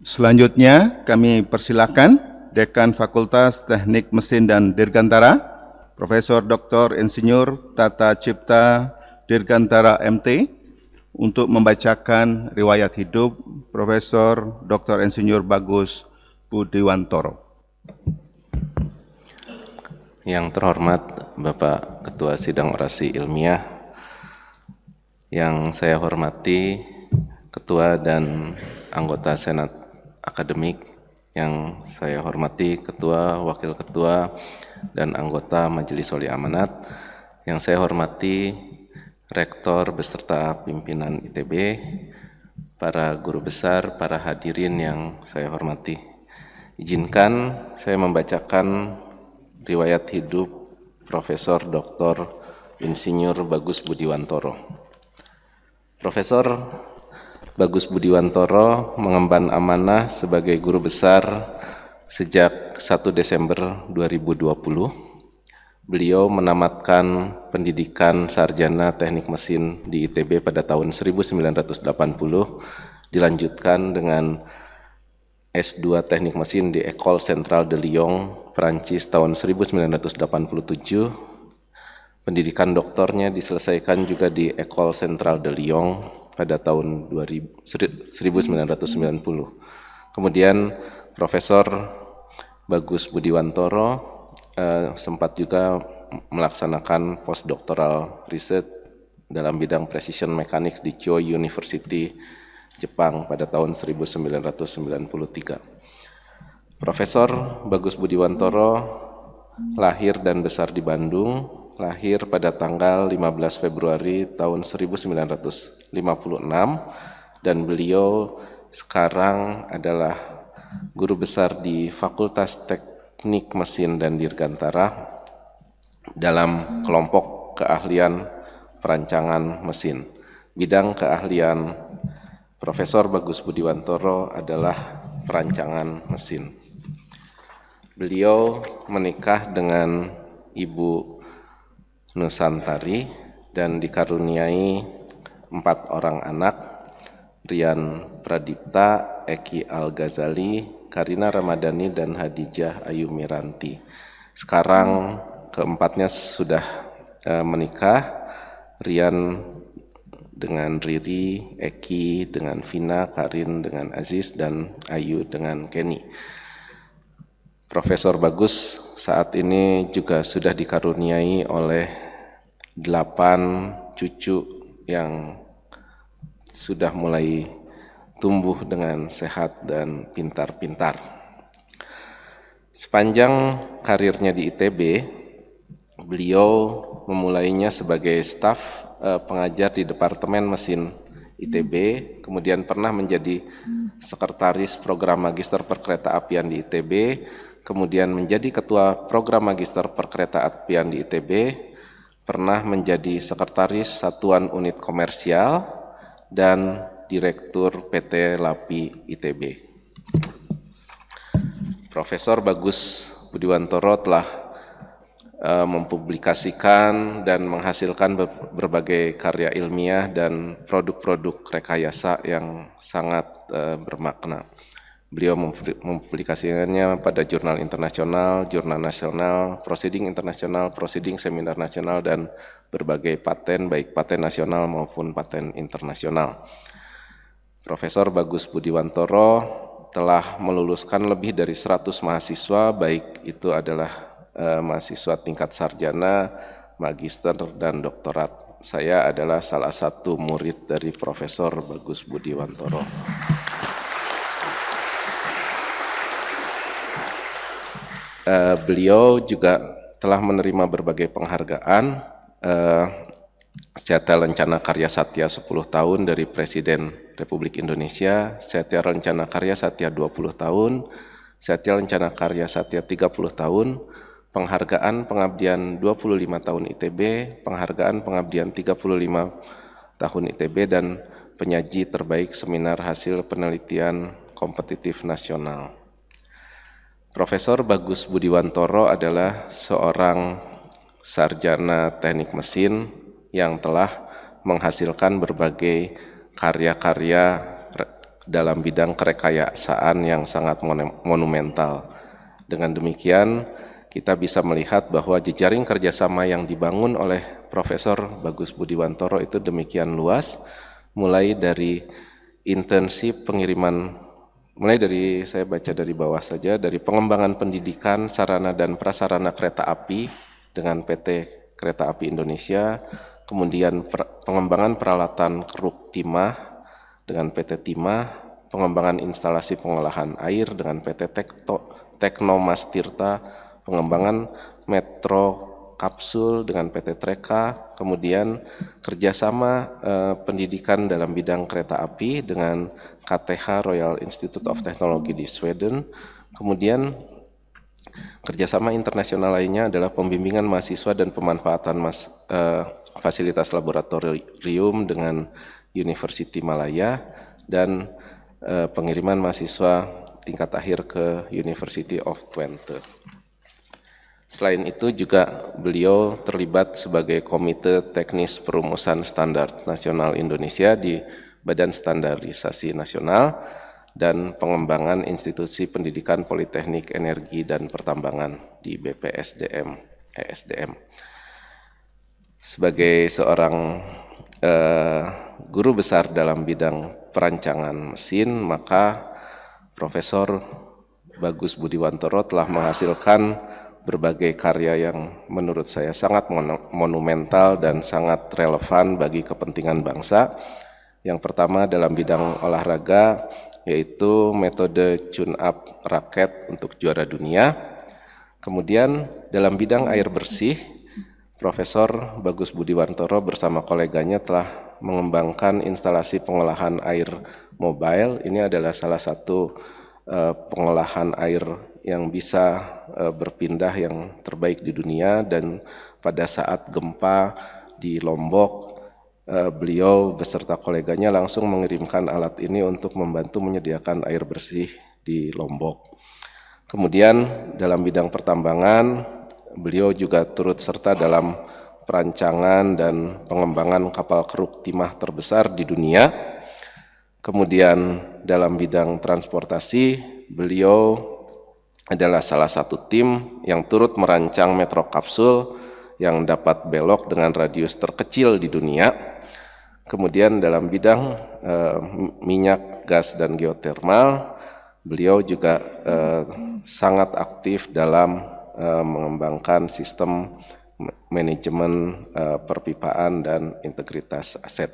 Selanjutnya kami persilakan Dekan Fakultas Teknik Mesin dan Dirgantara, Profesor Dr. Insinyur Tata Cipta Dirgantara MT, untuk membacakan riwayat hidup Profesor Dr. Insinyur Bagus Budiwantoro. Yang terhormat Bapak Ketua Sidang Orasi Ilmiah, yang saya hormati Ketua dan anggota Senat Akademik, yang saya hormati Ketua, Wakil Ketua, dan anggota Majelis Wali Amanat, yang saya hormati Rektor beserta pimpinan ITB, para guru besar, para hadirin yang saya hormati. Izinkan saya membacakan riwayat hidup Profesor Dr. Insinyur Bagus Budiwantoro. Profesor Bagus Budiwantoro mengemban amanah sebagai guru besar sejak 1 Desember 2020. Beliau menamatkan pendidikan sarjana teknik mesin di ITB pada tahun 1980, dilanjutkan dengan S2 teknik mesin di École Centrale de Lyon, Prancis tahun 1987. Pendidikan doktornya diselesaikan juga di École Centrale de Lyon pada tahun 1990. Kemudian Profesor Bagus Budiwantoro sempat juga melaksanakan postdoctoral research dalam bidang precision mechanics di Chuo University, Jepang pada tahun 1993. Profesor Bagus Budiwantoro lahir dan besar di Bandung, lahir pada tanggal 15 Februari tahun 1956, dan beliau sekarang adalah guru besar di Fakultas Teknik Mesin dan Dirgantara dalam kelompok keahlian perancangan mesin. Bidang keahlian Profesor Bagus Budiwantoro adalah perancangan mesin. Beliau menikah dengan Ibu Nusantari dan dikaruniai 4 orang anak, Rian Pradipta, Eki Al-Ghazali, Karina Ramadhani, dan Hadijah Ayu Miranti. Sekarang keempatnya sudah menikah, Rian dengan Riri, Eki dengan Vina, Karin dengan Aziz, dan Ayu dengan Kenny. Profesor Bagus saat ini juga sudah dikaruniai oleh 8 cucu yang sudah mulai tumbuh dengan sehat dan pintar-pintar. Sepanjang karirnya di ITB, beliau memulainya sebagai staf pengajar di Departemen Mesin ITB, kemudian pernah menjadi sekretaris program Magister Perkereta-apian di ITB, kemudian menjadi ketua program Magister Perkereta-apian di ITB, pernah menjadi sekretaris Satuan Unit Komersial, dan Direktur PT LAPI ITB. Profesor Bagus Budiwantoro telah mempublikasikan dan menghasilkan berbagai karya ilmiah dan produk-produk rekayasa yang sangat bermakna. Beliau mempublikasikannya pada jurnal internasional, jurnal nasional, proceeding internasional, proceeding seminar nasional, dan berbagai paten, baik paten nasional maupun paten internasional. Profesor Bagus Budiwantoro telah meluluskan lebih dari 100 mahasiswa, baik itu adalah mahasiswa tingkat sarjana, magister, dan doktorat. Saya adalah salah satu murid dari Profesor Bagus Budiwantoro. Beliau juga telah menerima berbagai penghargaan, Setia Lencana Karya Satya 10 tahun dari Presiden Republik Indonesia, Setia Lencana Karya Satya 20 tahun, Setia Lencana Karya Satya 30 tahun, penghargaan pengabdian 25 tahun ITB, penghargaan pengabdian 35 tahun ITB, dan penyaji terbaik seminar hasil penelitian kompetitif nasional. Profesor Bagus Budiwantoro adalah seorang sarjana teknik mesin yang telah menghasilkan berbagai karya-karya dalam bidang kerekayasaan yang sangat monumental. Dengan demikian, kita bisa melihat bahwa jejaring kerjasama yang dibangun oleh Profesor Bagus Budiwantoro itu demikian luas, mulai dari intensif pengiriman, mulai dari, saya baca dari bawah saja, dari pengembangan pendidikan, sarana dan prasarana kereta api dengan PT Kereta Api Indonesia, kemudian pengembangan peralatan keruk timah dengan PT Timah, pengembangan instalasi pengolahan air dengan PT Teknomas Tirta, pengembangan metro kapsul dengan PT Treka, kemudian kerjasama pendidikan dalam bidang kereta api dengan KTH Royal Institute of Technology di Sweden, kemudian kerjasama internasional lainnya adalah pembimbingan mahasiswa dan pemanfaatan fasilitas laboratorium dengan University Malaya dan pengiriman mahasiswa tingkat akhir ke University of Twente. Selain itu juga beliau terlibat sebagai Komite Teknis Perumusan Standar Nasional Indonesia di Badan Standarisasi Nasional dan pengembangan institusi pendidikan Politeknik Energi dan Pertambangan di BPSDM, ESDM. Sebagai seorang guru besar dalam bidang perancangan mesin, maka Profesor Bagus Budiwantoro telah menghasilkan berbagai karya yang menurut saya sangat monumental dan sangat relevan bagi kepentingan bangsa. Yang pertama dalam bidang olahraga, yaitu metode tune-up raket untuk juara dunia. Kemudian dalam bidang air bersih, Profesor Bagus Budiwantoro bersama koleganya telah mengembangkan instalasi pengolahan air mobile. Ini adalah salah satu pengolahan air yang bisa berpindah yang terbaik di dunia, dan pada saat gempa di Lombok, beliau beserta koleganya langsung mengirimkan alat ini untuk membantu menyediakan air bersih di Lombok. Kemudian dalam bidang pertambangan, beliau juga turut serta dalam perancangan dan pengembangan kapal keruk timah terbesar di dunia. Kemudian dalam bidang transportasi, beliau adalah salah satu tim yang turut merancang metro kapsul yang dapat belok dengan radius terkecil di dunia. Kemudian dalam bidang minyak, gas, dan geotermal, beliau juga sangat aktif dalam mengembangkan sistem manajemen perpipaan dan integritas aset.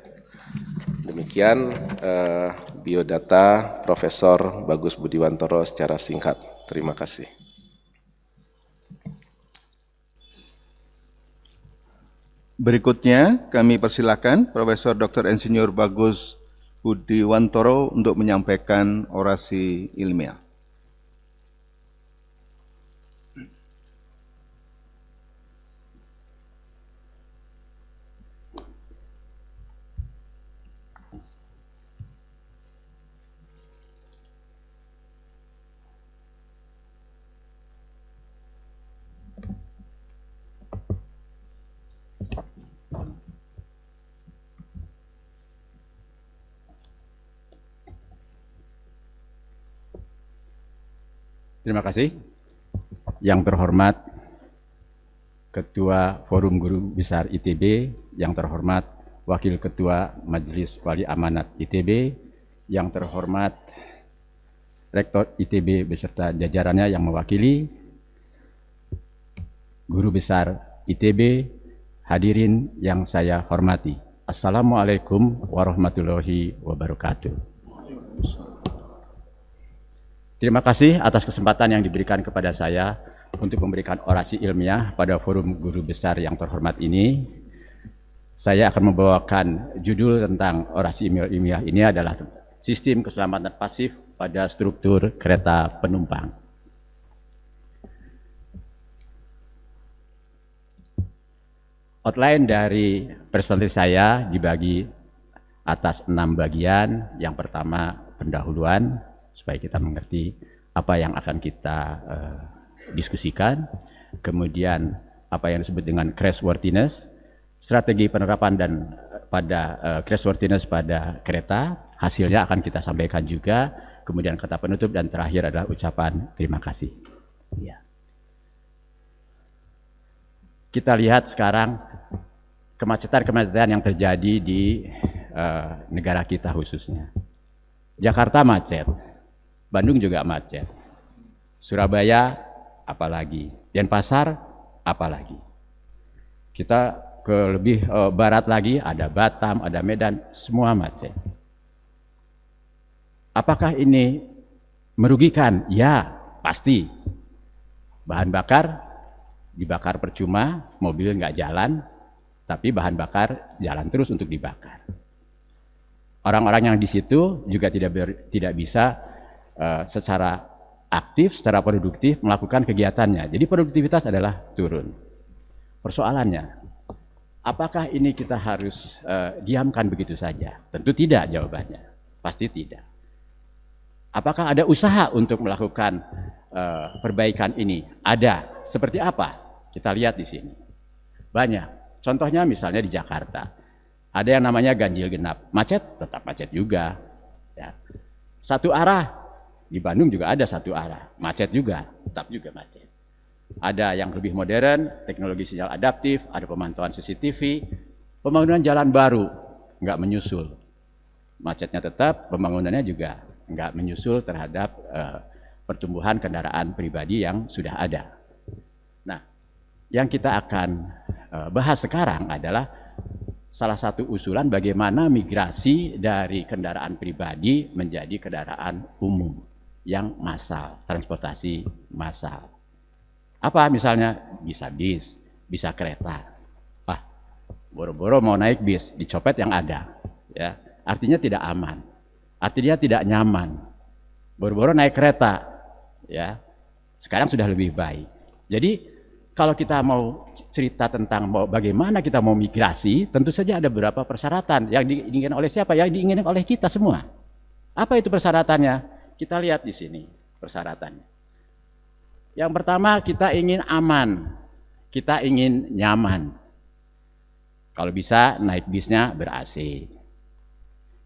Demikian biodata Profesor Bagus Budiwantoro secara singkat. Terima kasih. Berikutnya kami persilakan Profesor Dr. Insinyur Bagus Budiwantoro untuk menyampaikan orasi ilmiah. Terima kasih. Yang terhormat Ketua Forum Guru Besar ITB, yang terhormat Wakil Ketua Majelis Wali Amanat ITB, yang terhormat Rektor ITB beserta jajarannya yang mewakili, Guru Besar ITB, hadirin yang saya hormati. Assalamualaikum warahmatullahi wabarakatuh. Terima kasih atas kesempatan yang diberikan kepada saya untuk memberikan orasi ilmiah pada Forum Guru Besar yang terhormat ini. Saya akan membawakan judul tentang orasi ilmiah ini adalah Sistem Keselamatan Pasif pada Struktur Kereta Penumpang. Outline dari presentasi saya dibagi atas 6 bagian. Yang pertama pendahuluan, supaya kita mengerti apa yang akan kita diskusikan. Kemudian apa yang disebut dengan crashworthiness, strategi penerapan dan pada crashworthiness pada kereta, hasilnya akan kita sampaikan juga, kemudian kata penutup dan terakhir adalah ucapan terima kasih. Ya. Kita lihat sekarang kemacetan-kemacetan yang terjadi di negara kita khususnya. Jakarta macet, Bandung juga macet, Surabaya apalagi, Denpasar apalagi. Kita ke lebih barat lagi, ada Batam, ada Medan, semua macet. Apakah ini merugikan? Ya, pasti. Bahan bakar dibakar percuma, mobil nggak jalan, tapi bahan bakar jalan terus untuk dibakar. Orang-orang yang di situ juga tidak bisa secara aktif, secara produktif melakukan kegiatannya. Jadi produktivitas adalah turun. Persoalannya, apakah ini kita harus diamkan begitu saja? Tentu tidak jawabannya, pasti tidak. Apakah ada usaha untuk melakukan perbaikan ini? Ada. Seperti apa? Kita lihat di sini. Banyak. Contohnya misalnya di Jakarta. Ada yang namanya ganjil genap. Macet, tetap macet juga. Ya. Satu arah, di Bandung juga ada satu arah. Macet juga, tetap juga macet. Ada yang lebih modern, teknologi sinyal adaptif, ada pemantauan CCTV, pembangunan jalan baru, nggak menyusul. Macetnya tetap, pembangunannya juga nggak menyusul terhadap pertumbuhan kendaraan pribadi yang sudah ada. Nah, yang kita akan bahas sekarang adalah salah satu usulan bagaimana migrasi dari kendaraan pribadi menjadi kendaraan umum yang massal, transportasi massal. Apa misalnya? Bisa bis, bisa kereta. Wah, boro-boro mau naik bis, dicopet yang ada. Ya, artinya tidak aman, artinya tidak nyaman. Boro-boro naik kereta, ya, sekarang sudah lebih baik. Jadi kalau kita mau cerita tentang bagaimana kita mau migrasi, tentu saja ada beberapa persyaratan yang diinginkan oleh siapa? Yang diinginkan oleh kita semua. Apa itu persyaratannya? Kita lihat di sini persyaratannya. Yang pertama, kita ingin aman, kita ingin nyaman. Kalau bisa naik bisnya ber-AC.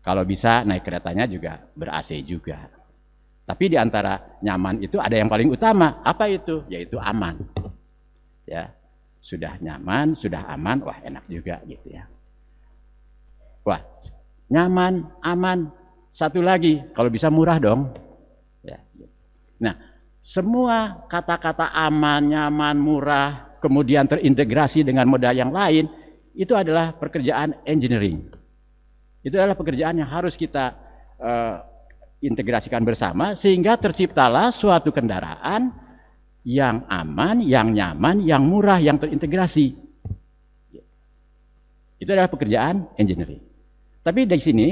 Kalau bisa naik keretanya juga ber-AC juga. Tapi di antara nyaman itu ada yang paling utama. Apa itu? Yaitu aman. Ya, sudah nyaman, sudah aman, wah enak juga gitu ya. Wah, nyaman, aman, satu lagi, kalau bisa murah dong. Ya. Nah, semua kata-kata aman, nyaman, murah, kemudian terintegrasi dengan moda yang lain, itu adalah pekerjaan engineering. Itu adalah pekerjaan yang harus kita integrasikan bersama, sehingga terciptalah suatu kendaraan yang aman, yang nyaman, yang murah, yang terintegrasi. Itu adalah pekerjaan engineering. Tapi di sini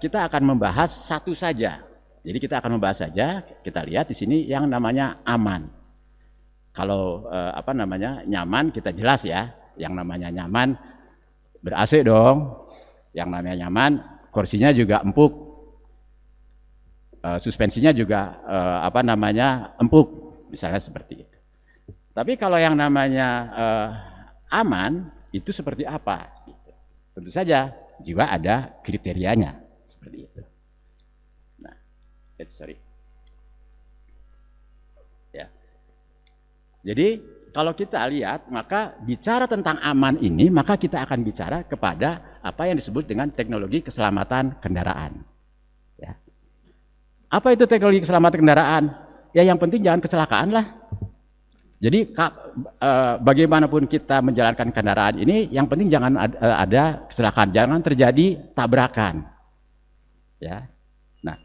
kita akan membahas satu saja. Jadi kita akan membahas saja. Kita lihat di sini yang namanya aman. Kalau nyaman kita jelas ya. Yang namanya nyaman ber-AC dong. Yang namanya nyaman kursinya juga empuk. Suspensinya juga empuk. Misalnya seperti itu. Tapi kalau yang namanya aman, itu seperti apa? Gitu. Tentu saja, jiwa ada kriterianya. Seperti itu. Nah, ya. Jadi, kalau kita lihat, maka bicara tentang aman ini, maka kita akan bicara kepada apa yang disebut dengan teknologi keselamatan kendaraan. Ya. Apa itu teknologi keselamatan kendaraan? Ya yang penting jangan kecelakaan lah. Jadi bagaimanapun kita menjalankan kendaraan ini, yang penting jangan ada kecelakaan, jangan terjadi tabrakan. Ya. Nah,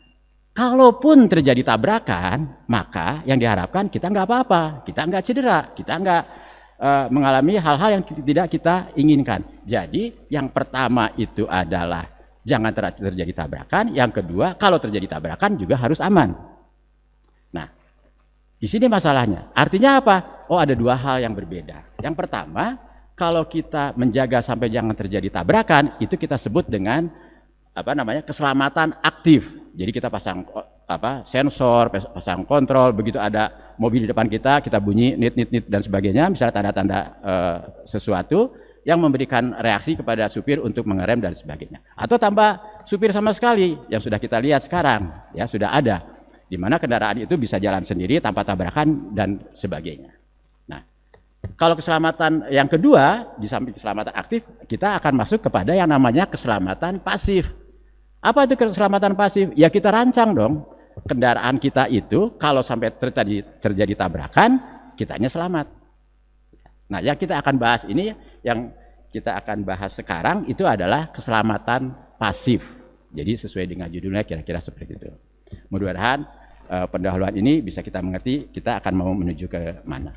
kalaupun terjadi tabrakan, maka yang diharapkan kita nggak apa-apa, kita nggak cedera, kita nggak mengalami hal-hal yang tidak kita inginkan. Jadi yang pertama itu adalah jangan terjadi tabrakan. Yang kedua, kalau terjadi tabrakan juga harus aman. Nah, di sini masalahnya. Artinya apa? Oh, ada dua hal yang berbeda. Yang pertama, kalau kita menjaga sampai jangan terjadi tabrakan, itu kita sebut dengan keselamatan aktif. Jadi kita pasang sensor, pasang kontrol, begitu ada mobil di depan kita bunyi nit dan sebagainya, misalnya tanda-tanda sesuatu, yang memberikan reaksi kepada supir untuk mengerem dan sebagainya. Atau tanpa supir sama sekali, yang sudah kita lihat sekarang, ya sudah ada, di mana kendaraan itu bisa jalan sendiri tanpa tabrakan dan sebagainya. Nah, kalau keselamatan yang kedua, di samping keselamatan aktif, kita akan masuk kepada yang namanya keselamatan pasif. Apa itu keselamatan pasif? Ya kita rancang dong, kendaraan kita itu kalau sampai terjadi tabrakan, kitanya selamat. Nah, yang kita akan bahas ini, yang kita akan bahas sekarang itu adalah keselamatan pasif. Jadi sesuai dengan judulnya kira-kira seperti itu. Mudah-mudahan pendahuluan ini bisa kita mengerti, kita akan mau menuju ke mana.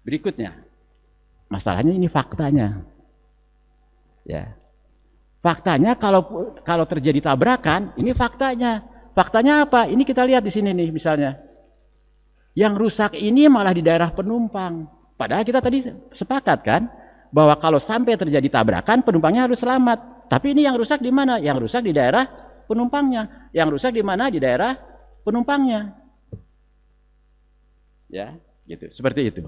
Berikutnya, masalahnya ini faktanya. Ya. Faktanya kalau terjadi tabrakan, ini faktanya. Faktanya apa? Ini kita lihat di sini nih misalnya. Yang rusak ini malah di daerah penumpang. Padahal kita tadi sepakat kan bahwa kalau sampai terjadi tabrakan penumpangnya harus selamat. Tapi ini yang rusak di mana? Yang rusak di daerah penumpangnya. Yang rusak di mana? Di daerah penumpangnya. Ya, gitu. Seperti itu.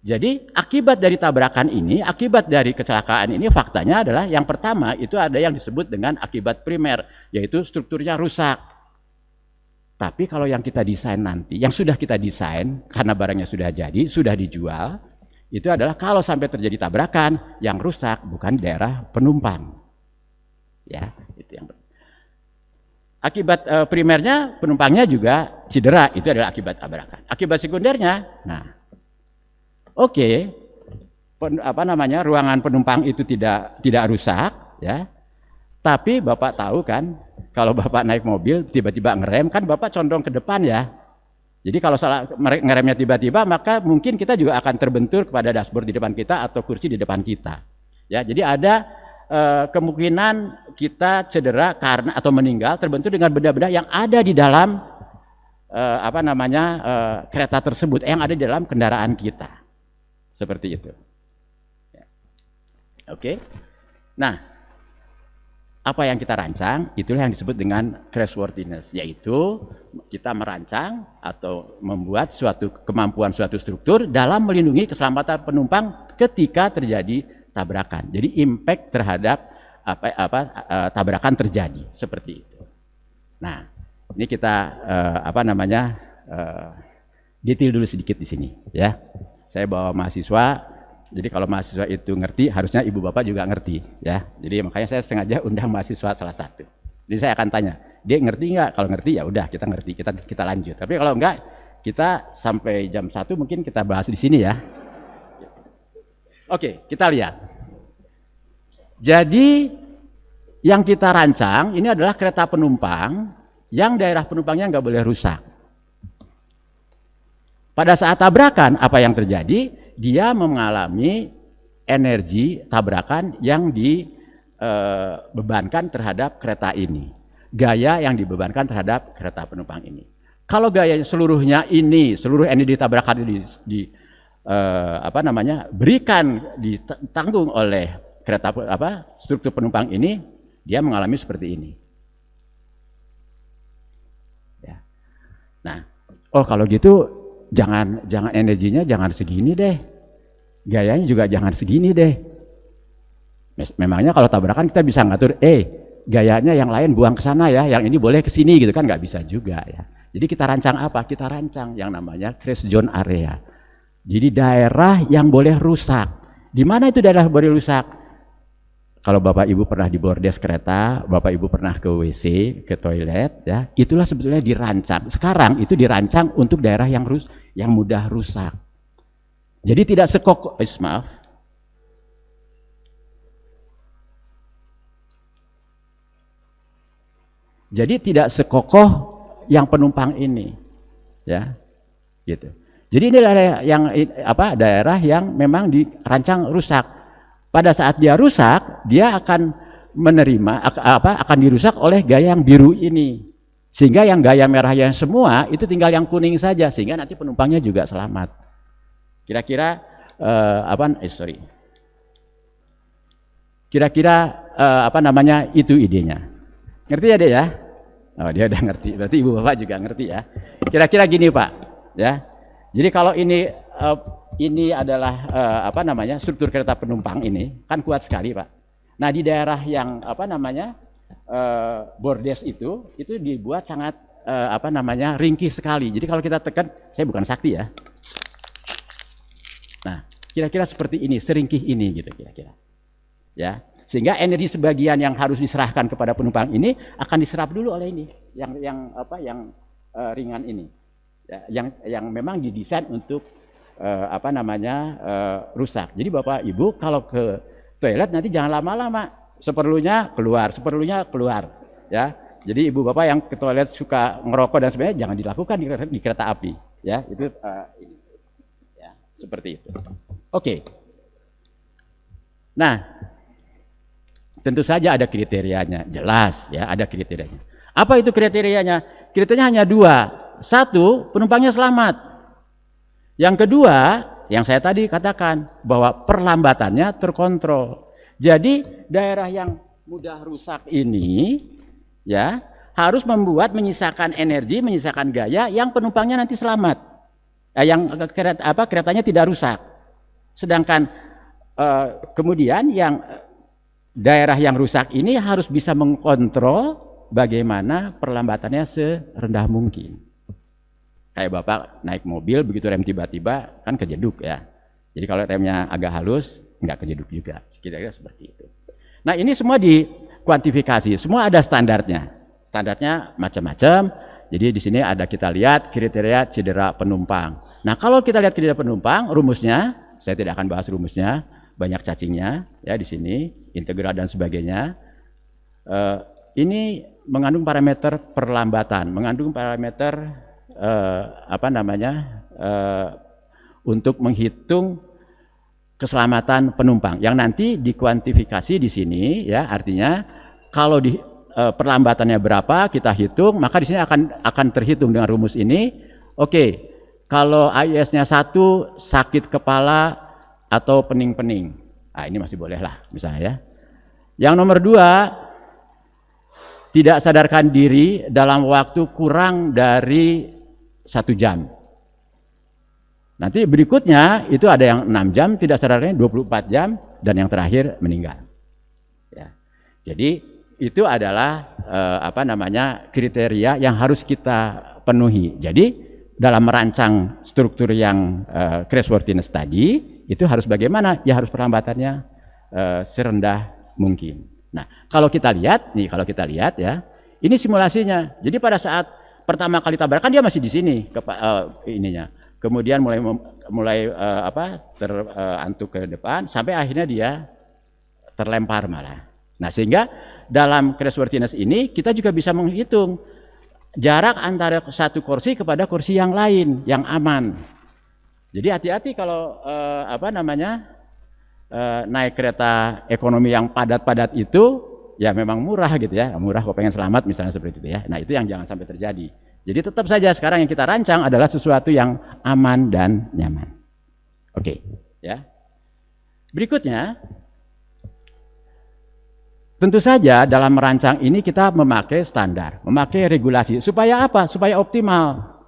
Jadi akibat dari tabrakan ini, akibat dari kecelakaan ini faktanya adalah yang pertama itu ada yang disebut dengan akibat primer, yaitu strukturnya rusak. Tapi kalau yang kita desain nanti, yang sudah kita desain karena barangnya sudah jadi, sudah dijual, itu adalah kalau sampai terjadi tabrakan, yang rusak bukan daerah penumpang. Ya, itu yang akibat primernya penumpangnya juga cedera, itu adalah akibat tabrakan. Akibat sekundernya, nah, oke, ruangan penumpang itu tidak rusak, ya. Tapi Bapak tahu kan, kalau Bapak naik mobil tiba-tiba ngerem kan Bapak condong ke depan ya. Jadi kalau salah ngeremnya tiba-tiba maka mungkin kita juga akan terbentur kepada dashboard di depan kita atau kursi di depan kita. Ya, jadi ada kemungkinan kita cedera karena atau meninggal terbentur dengan benda-benda yang ada di dalam kereta tersebut, yang ada di dalam kendaraan kita. Seperti itu. Ya. Oke. Nah, apa yang kita rancang, itulah yang disebut dengan crashworthiness, yaitu kita merancang atau membuat kemampuan suatu struktur dalam melindungi keselamatan penumpang ketika terjadi tabrakan. Jadi impact terhadap tabrakan terjadi seperti itu. Nah, ini kita detail dulu sedikit di sini, ya. Saya bawa mahasiswa. Jadi kalau mahasiswa itu ngerti, harusnya ibu bapak juga ngerti, ya. Jadi makanya saya sengaja undang mahasiswa salah satu. Jadi saya akan tanya, dia ngerti nggak? Kalau ngerti ya udah kita ngerti, kita lanjut. Tapi kalau enggak, kita sampai jam 1 mungkin kita bahas di sini ya. Oke, kita lihat. Jadi yang kita rancang ini adalah kereta penumpang yang daerah penumpangnya nggak boleh rusak. Pada saat tabrakan apa yang terjadi? Dia mengalami energi tabrakan yang dibebankan terhadap kereta ini. Gaya yang dibebankan terhadap kereta penumpang ini. Kalau gaya seluruhnya ini, seluruh energi tabrakan ini ditanggung oleh kereta struktur penumpang ini, dia mengalami seperti ini. Ya. Nah, kalau gitu jangan energinya jangan segini deh, gayanya juga jangan segini deh. Memangnya kalau tabrakan kita bisa ngatur, gayanya yang lain buang ke sana ya, yang ini boleh ke sini gitu kan, nggak bisa juga ya. Jadi kita rancang apa? Kita rancang yang namanya crash zone area. Jadi daerah yang boleh rusak. Di mana itu daerah boleh rusak? Kalau Bapak Ibu pernah di bordes kereta, Bapak Ibu pernah ke WC, ke toilet, ya, itulah sebetulnya dirancang. Sekarang itu dirancang untuk daerah yang mudah rusak. Jadi tidak sekokoh, maaf. Jadi tidak sekokoh yang penumpang ini, ya, gitu. Jadi ini daerah yang memang dirancang rusak. Pada saat dia rusak, dia akan akan dirusak oleh gaya yang biru ini. Sehingga yang gaya merah yang semua itu tinggal yang kuning saja, sehingga nanti penumpangnya juga selamat. Kira-kira itu idenya. Ngerti ya, Dek ya? Oh, dia udah ngerti. Berarti Ibu Bapak juga ngerti ya. Kira-kira gini, Pak, ya. Jadi kalau ini ini adalah apa namanya, struktur kereta penumpang ini kan kuat sekali, Pak. Nah, di daerah yang apa namanya bordes itu dibuat sangat apa namanya ringkih sekali. Jadi kalau kita tekan, saya bukan sakti ya. Nah, kira-kira seperti ini, seringkih ini gitu kira-kira. Ya, sehingga energi sebagian yang harus diserahkan kepada penumpang ini akan diserap dulu oleh ini, yang ringan ini, ya, yang memang didesain untuk apa namanya rusak. Jadi Bapak Ibu kalau ke toilet nanti jangan lama-lama, seperlunya keluar, ya. Jadi Ibu Bapak yang ke toilet suka ngerokok dan sebagainya jangan dilakukan di kereta api, ya. Itu ini, ya, seperti itu. Oke. Nah, tentu saja ada kriterianya, jelas ya, ada kriterianya. Apa itu kriterianya? Kriterianya hanya dua. Satu, penumpangnya selamat. Yang kedua, yang saya tadi katakan bahwa perlambatannya terkontrol. Jadi daerah yang mudah rusak ini ya harus menyisakan energi, menyisakan gaya yang penumpangnya nanti selamat. Yang keretanya tidak rusak. Sedangkan kemudian yang daerah yang rusak ini harus bisa mengkontrol bagaimana perlambatannya serendah mungkin. Kayak Bapak naik mobil, begitu rem tiba-tiba kan kejeduk ya. Jadi kalau remnya agak halus, nggak kejeduk juga. Kira-kira seperti itu. Nah, ini semua dikuantifikasi, semua ada standarnya. Standarnya macam-macam. Jadi di sini ada kita lihat kriteria cedera penumpang. Nah, kalau kita lihat kriteria penumpang, rumusnya, saya tidak akan bahas rumusnya, banyak cacingnya ya di sini, integral dan sebagainya. Ini mengandung parameter perlambatan, mengandung parameter apa namanya untuk menghitung keselamatan penumpang yang nanti dikuantifikasi di sini ya, artinya kalau di perlambatannya berapa kita hitung, maka di sini akan terhitung dengan rumus ini. Oke, kalau AIS-nya 1 sakit kepala atau pening-pening, nah ini masih boleh lah misalnya ya. Yang nomor 2, tidak sadarkan diri dalam waktu kurang dari 1 jam. Nanti berikutnya itu ada yang 6 jam, tidak sadarkan 24 jam, dan yang terakhir meninggal. Ya. Jadi itu adalah apa namanya kriteria yang harus kita penuhi. Jadi dalam merancang struktur yang crashworthiness tadi itu harus bagaimana? Ya harus perlambatannya serendah mungkin. Nah, kalau kita lihat ya, ini simulasinya. Jadi pada saat pertama kali tabrakan dia masih di sini ininya. Kemudian mulai terantuk ke depan sampai akhirnya dia terlempar malah. Nah, sehingga dalam crashworthiness ini kita juga bisa menghitung jarak antara satu kursi kepada kursi yang lain yang aman. Jadi hati-hati kalau naik kereta ekonomi yang padat-padat itu ya memang murah gitu ya, murah kok pengen selamat misalnya seperti itu ya. Nah, itu yang jangan sampai terjadi. Jadi tetap saja sekarang yang kita rancang adalah sesuatu yang aman dan nyaman. Oke, ya. Berikutnya, tentu saja dalam merancang ini kita memakai standar, memakai regulasi supaya apa? Supaya optimal.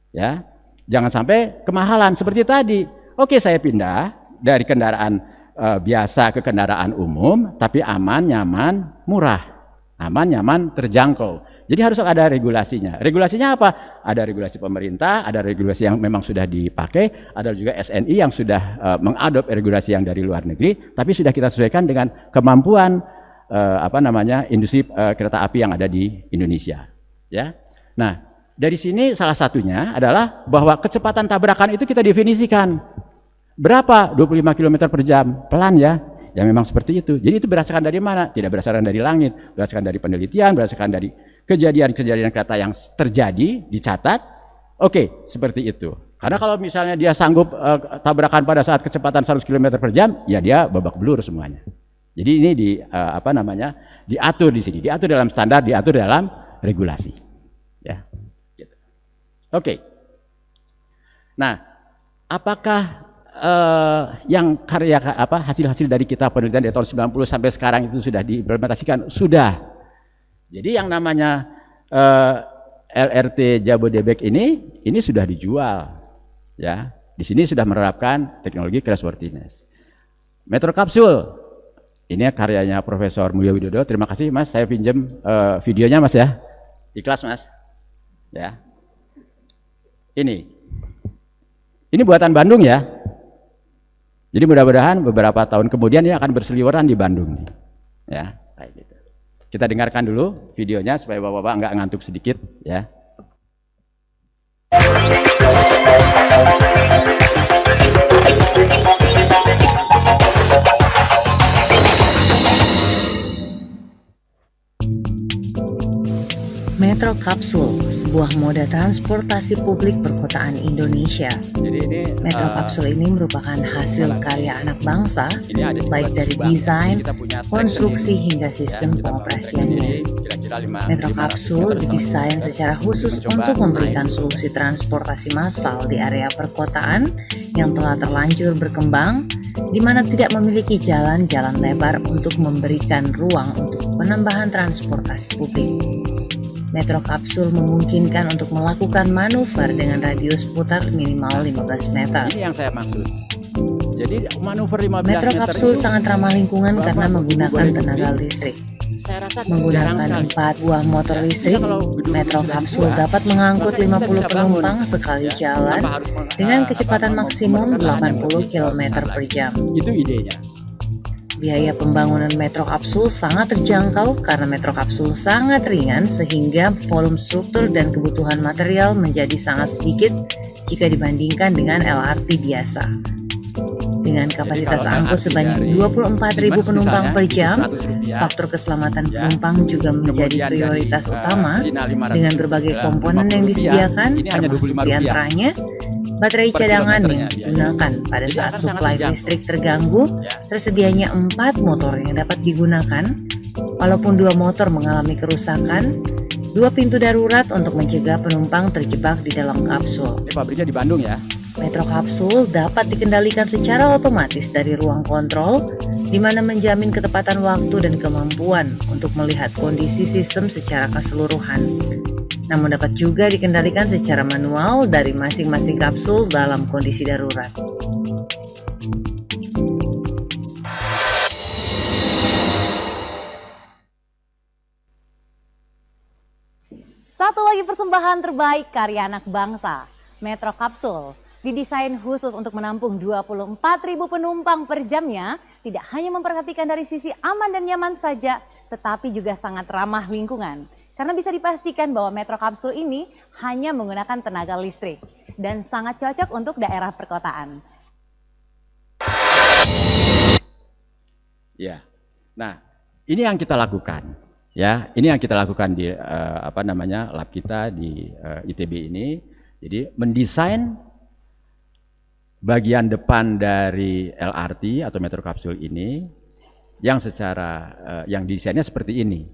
Ya. Jangan sampai kemahalan seperti tadi. Oke, saya pindah dari kendaraan biasa ke kendaraan umum, tapi aman, nyaman, murah. Aman, nyaman, terjangkau. Jadi harus ada regulasinya. Regulasinya apa? Ada regulasi pemerintah, ada regulasi yang memang sudah dipakai, ada juga SNI yang sudah mengadop regulasi yang dari luar negeri, tapi sudah kita sesuaikan dengan kemampuan industri kereta api yang ada di Indonesia. Ya. Nah, dari sini salah satunya adalah bahwa kecepatan tabrakan itu kita definisikan. Berapa? 25 km per jam. Pelan ya. Ya memang seperti itu. Jadi itu berdasarkan dari mana? Tidak berdasarkan dari langit, berdasarkan dari penelitian, berdasarkan dari kejadian-kejadian kereta yang terjadi, dicatat. Oke, seperti itu. Karena kalau misalnya dia sanggup tabrakan pada saat kecepatan 100 km per jam, ya dia babak belur semuanya. Jadi ini diatur di sini, diatur dalam standar, diatur dalam regulasi. Ya. Gitu. Oke. Nah, apakah yang hasil-hasil dari kita penelitian dari tahun 90 sampai sekarang itu sudah diimplementasikan? Sudah. Jadi yang namanya LRT Jabodebek ini sudah dijual, ya. Di sini sudah menerapkan teknologi crashworthiness. Metro Kapsul, ini karyanya Profesor Mulyo Widodo. Terima kasih Mas, saya pinjam videonya Mas ya. Ikhlas Mas. Ya. Ini buatan Bandung ya. Jadi mudah-mudahan beberapa tahun kemudian ini akan berseliweran di Bandung. Ya, kayak gitu. Kita dengarkan dulu videonya supaya Bapak-bapak nggak ngantuk sedikit ya. Metro Kapsul, sebuah moda transportasi publik perkotaan Indonesia. Jadi ini Metro Kapsul ini merupakan hasil karya anak bangsa, ini ada baik dari Bang. desain, Kita punya track konstruksi sendiri. hingga sistem Kita pengoperasiannya. kira-kira Metro Kapsul didesain secara khusus untuk memberikan solusi transportasi massal di area perkotaan yang telah terlanjur berkembang, di mana tidak memiliki jalan-jalan lebar untuk memberikan ruang untuk penambahan transportasi publik. Metro Kapsul memungkinkan untuk melakukan manuver dengan radius putar minimal 15 meter. Ini yang saya maksud. Jadi manuver 15 Metro meter Kapsul itu sangat ramah lingkungan Bapak, karena Ibu menggunakan boleh tenaga beli. listrik. saya rasa jarang Menggunakan sekali. 4 buah motor listrik, Kalau gedung Metro sudah Kapsul dibuat, dapat mengangkut maka kita 50 bisa bangun, penumpang sekali ya, jalan tanpa harus dengan kecepatan maksimum memerlukan lahan yang 80 lebih km besar per lagi. jam. Itu idenya. Biaya pembangunan Metro Kapsul sangat terjangkau karena Metro Kapsul sangat ringan sehingga volume struktur dan kebutuhan material menjadi sangat sedikit jika dibandingkan dengan LRT biasa. Dengan kapasitas kalau angkut LRT sebanyak dari 24.000 penumpang misalnya, per itu jam, Rp100, faktor keselamatan ya. penumpang juga menjadi Kemudian prioritas dari, utama Cina 500 dengan berbagai adalah komponen yang Rp50, disediakan, ini hanya termasuk Rp25 diantaranya baterai per cadangan kilometernya yang dia. digunakan pada Jadi saat akan sangat suplai terjangkau. listrik terganggu. Ya. Tersedianya 4 motor yang dapat digunakan, walaupun 2 motor mengalami kerusakan, 2 pintu darurat untuk mencegah penumpang terjebak di dalam kapsul. Ini pabriknya di Bandung ya. Metro Kapsul dapat dikendalikan secara otomatis dari ruang kontrol, di mana menjamin ketepatan waktu dan kemampuan untuk melihat kondisi sistem secara keseluruhan. Namun dapat juga dikendalikan secara manual dari masing-masing kapsul dalam kondisi darurat. Satu lagi persembahan terbaik karya anak bangsa, Metro Kapsul. Didesain khusus untuk menampung 24.000 penumpang per jamnya, tidak hanya memperhatikan dari sisi aman dan nyaman saja, tetapi juga sangat ramah lingkungan. Karena bisa dipastikan bahwa Metro Kapsul ini hanya menggunakan tenaga listrik dan sangat cocok untuk daerah perkotaan. Ya. Nah, ini yang kita lakukan. Ya, ini yang kita lakukan di lab kita di ITB ini. Jadi mendesain bagian depan dari LRT atau Metro Kapsul ini yang secara yang desainnya seperti ini.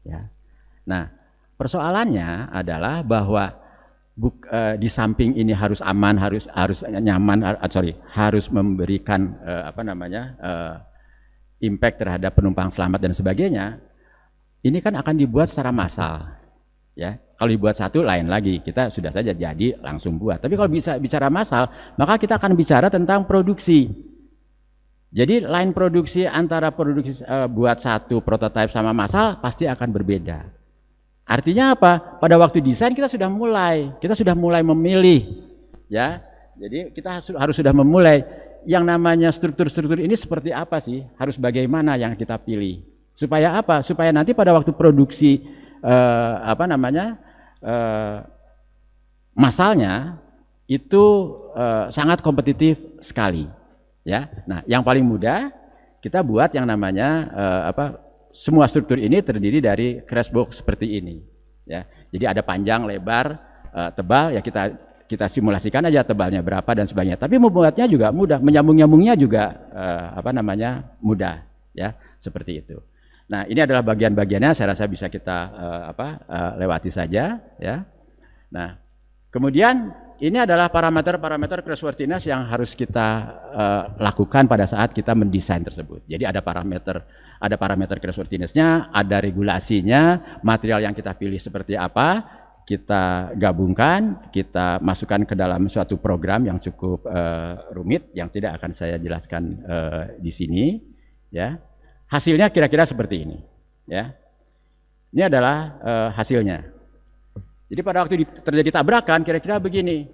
Ya. Nah, persoalannya adalah bahwa di samping ini harus aman, harus nyaman, harus memberikan impact terhadap penumpang selamat dan sebagainya. Ini kan akan dibuat secara massal, ya. Kalau dibuat satu lain lagi, kita sudah saja jadi langsung buat. Tapi kalau bisa bicara massal, maka kita akan bicara tentang produksi. Jadi line produksi antara produksi buat satu prototipe sama massal pasti akan berbeda. Artinya apa? Pada waktu desain kita sudah mulai memilih, ya. Jadi kita harus sudah memulai yang namanya struktur-struktur ini seperti apa sih? Harus bagaimana yang kita pilih? Supaya apa? Supaya nanti pada waktu produksi massalnya itu sangat kompetitif sekali, ya. Nah, yang paling mudah kita buat yang namanya semua struktur ini terdiri dari crash box seperti ini, ya. Jadi ada panjang, lebar, tebal, ya kita simulasikan aja tebalnya berapa dan sebagainya. Tapi membuatnya juga mudah, menyambung-nyambungnya juga mudah, ya, seperti itu. Nah, ini adalah bagian-bagiannya, saya rasa bisa kita lewati saja, ya. Nah, kemudian ini adalah parameter-parameter crashworthiness yang harus kita lakukan pada saat kita mendesain tersebut. Jadi ada parameter crashworthiness-nya, ada regulasinya, material yang kita pilih seperti apa, kita gabungkan, kita masukkan ke dalam suatu program yang cukup rumit, yang tidak akan saya jelaskan di sini. Ya, hasilnya kira-kira seperti ini. Ya, ini adalah hasilnya. Jadi pada waktu terjadi tabrakan, kira-kira begini.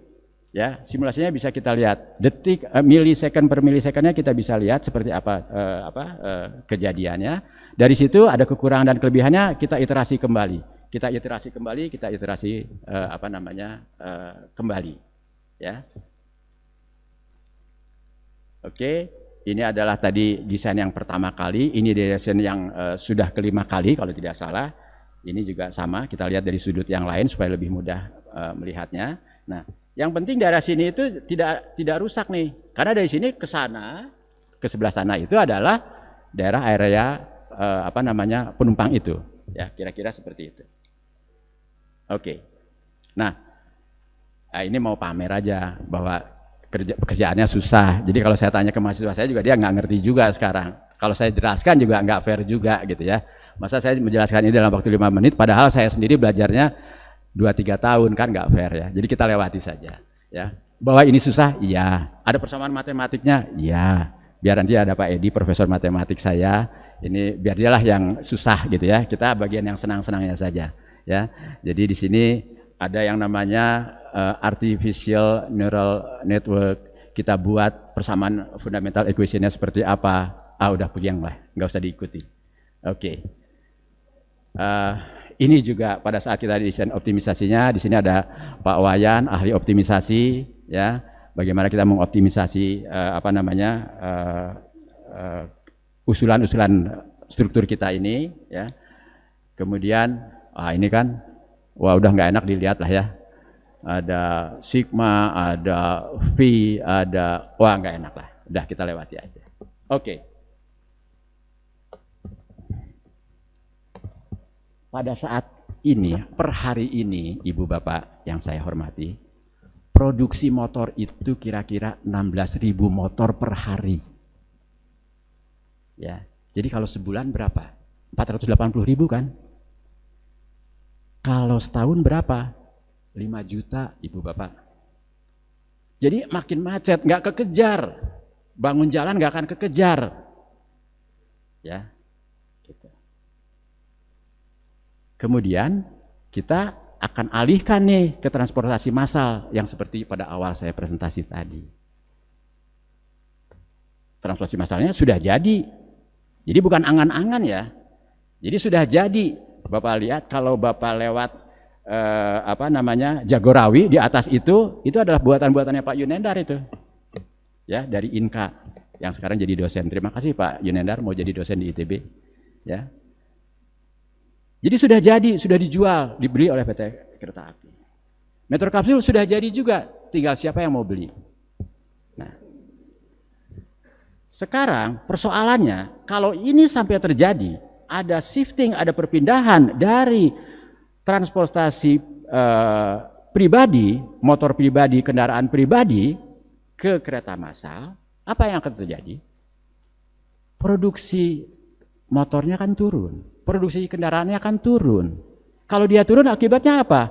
Ya, simulasinya bisa kita lihat detik, milisecond per milisekundnya kita bisa lihat seperti apa kejadiannya. Dari situ ada kekurangan dan kelebihannya, kita iterasi kembali. Kita iterasi kembali, ya. Oke, ini adalah tadi desain yang pertama kali, ini desain yang sudah kelima kali kalau tidak salah. Ini juga sama, kita lihat dari sudut yang lain supaya lebih mudah melihatnya. Nah, yang penting daerah sini itu tidak rusak nih, karena dari sini ke sana, ke sebelah sana itu adalah daerah area penumpang itu, ya kira-kira seperti itu. Oke, nah ini mau pamer aja bahwa pekerjaannya susah. Jadi kalau saya tanya ke mahasiswa saya juga dia nggak ngerti juga sekarang. Kalau saya jelaskan juga nggak fair juga gitu ya. Masa saya menjelaskan ini dalam waktu 5 menit, padahal saya sendiri belajarnya 2-3 tahun, kan nggak fair ya. Jadi kita lewati saja ya. Bahwa ini susah, iya. Ada persamaan matematiknya, iya. Biar nanti ada Pak Edi, profesor matematik saya, ini biar dialah yang susah gitu ya. Kita bagian yang senang-senangnya saja ya. Jadi di sini ada yang namanya artificial neural network. Kita buat persamaan fundamental equation-nya seperti apa. Udah pulang lah, nggak usah diikuti. Oke. Ini juga pada saat kita desain optimisasinya, di sini ada Pak Wayan, ahli optimisasi, ya. Bagaimana kita mengoptimisasi usulan-usulan struktur kita ini, ya. Kemudian, ini kan, wah udah nggak enak dilihat lah ya. Ada sigma, ada V, wah nggak enak lah. Udah kita lewati aja. Oke. Pada saat ini, per hari ini, Ibu Bapak yang saya hormati, produksi motor itu kira-kira 16.000 motor per hari. Ya, jadi kalau sebulan berapa? 480.000 kan? Kalau setahun berapa? 5 juta, Ibu Bapak. Jadi makin macet, nggak kekejar. Bangun jalan nggak akan kekejar. Ya. Kemudian kita akan alihkan nih ke transportasi massal yang seperti pada awal saya presentasi tadi. Transportasi massalnya sudah jadi bukan angan-angan ya. Jadi sudah jadi. Bapak lihat kalau Bapak lewat Jagorawi di atas itu adalah buatan-buatannya Pak Yunendar itu. Ya, dari Inka yang sekarang jadi dosen. Terima kasih Pak Yunendar mau jadi dosen di ITB. Ya. Jadi sudah dijual, dibeli oleh PT Kereta Api. Metro Kapsul sudah jadi juga, tinggal siapa yang mau beli. Nah, sekarang persoalannya, kalau ini sampai terjadi, ada shifting, ada perpindahan dari transportasi pribadi, motor pribadi, kendaraan pribadi ke kereta massal, apa yang akan terjadi? Produksi motornya kan turun. Produksi kendaraannya akan turun. Kalau dia turun akibatnya apa?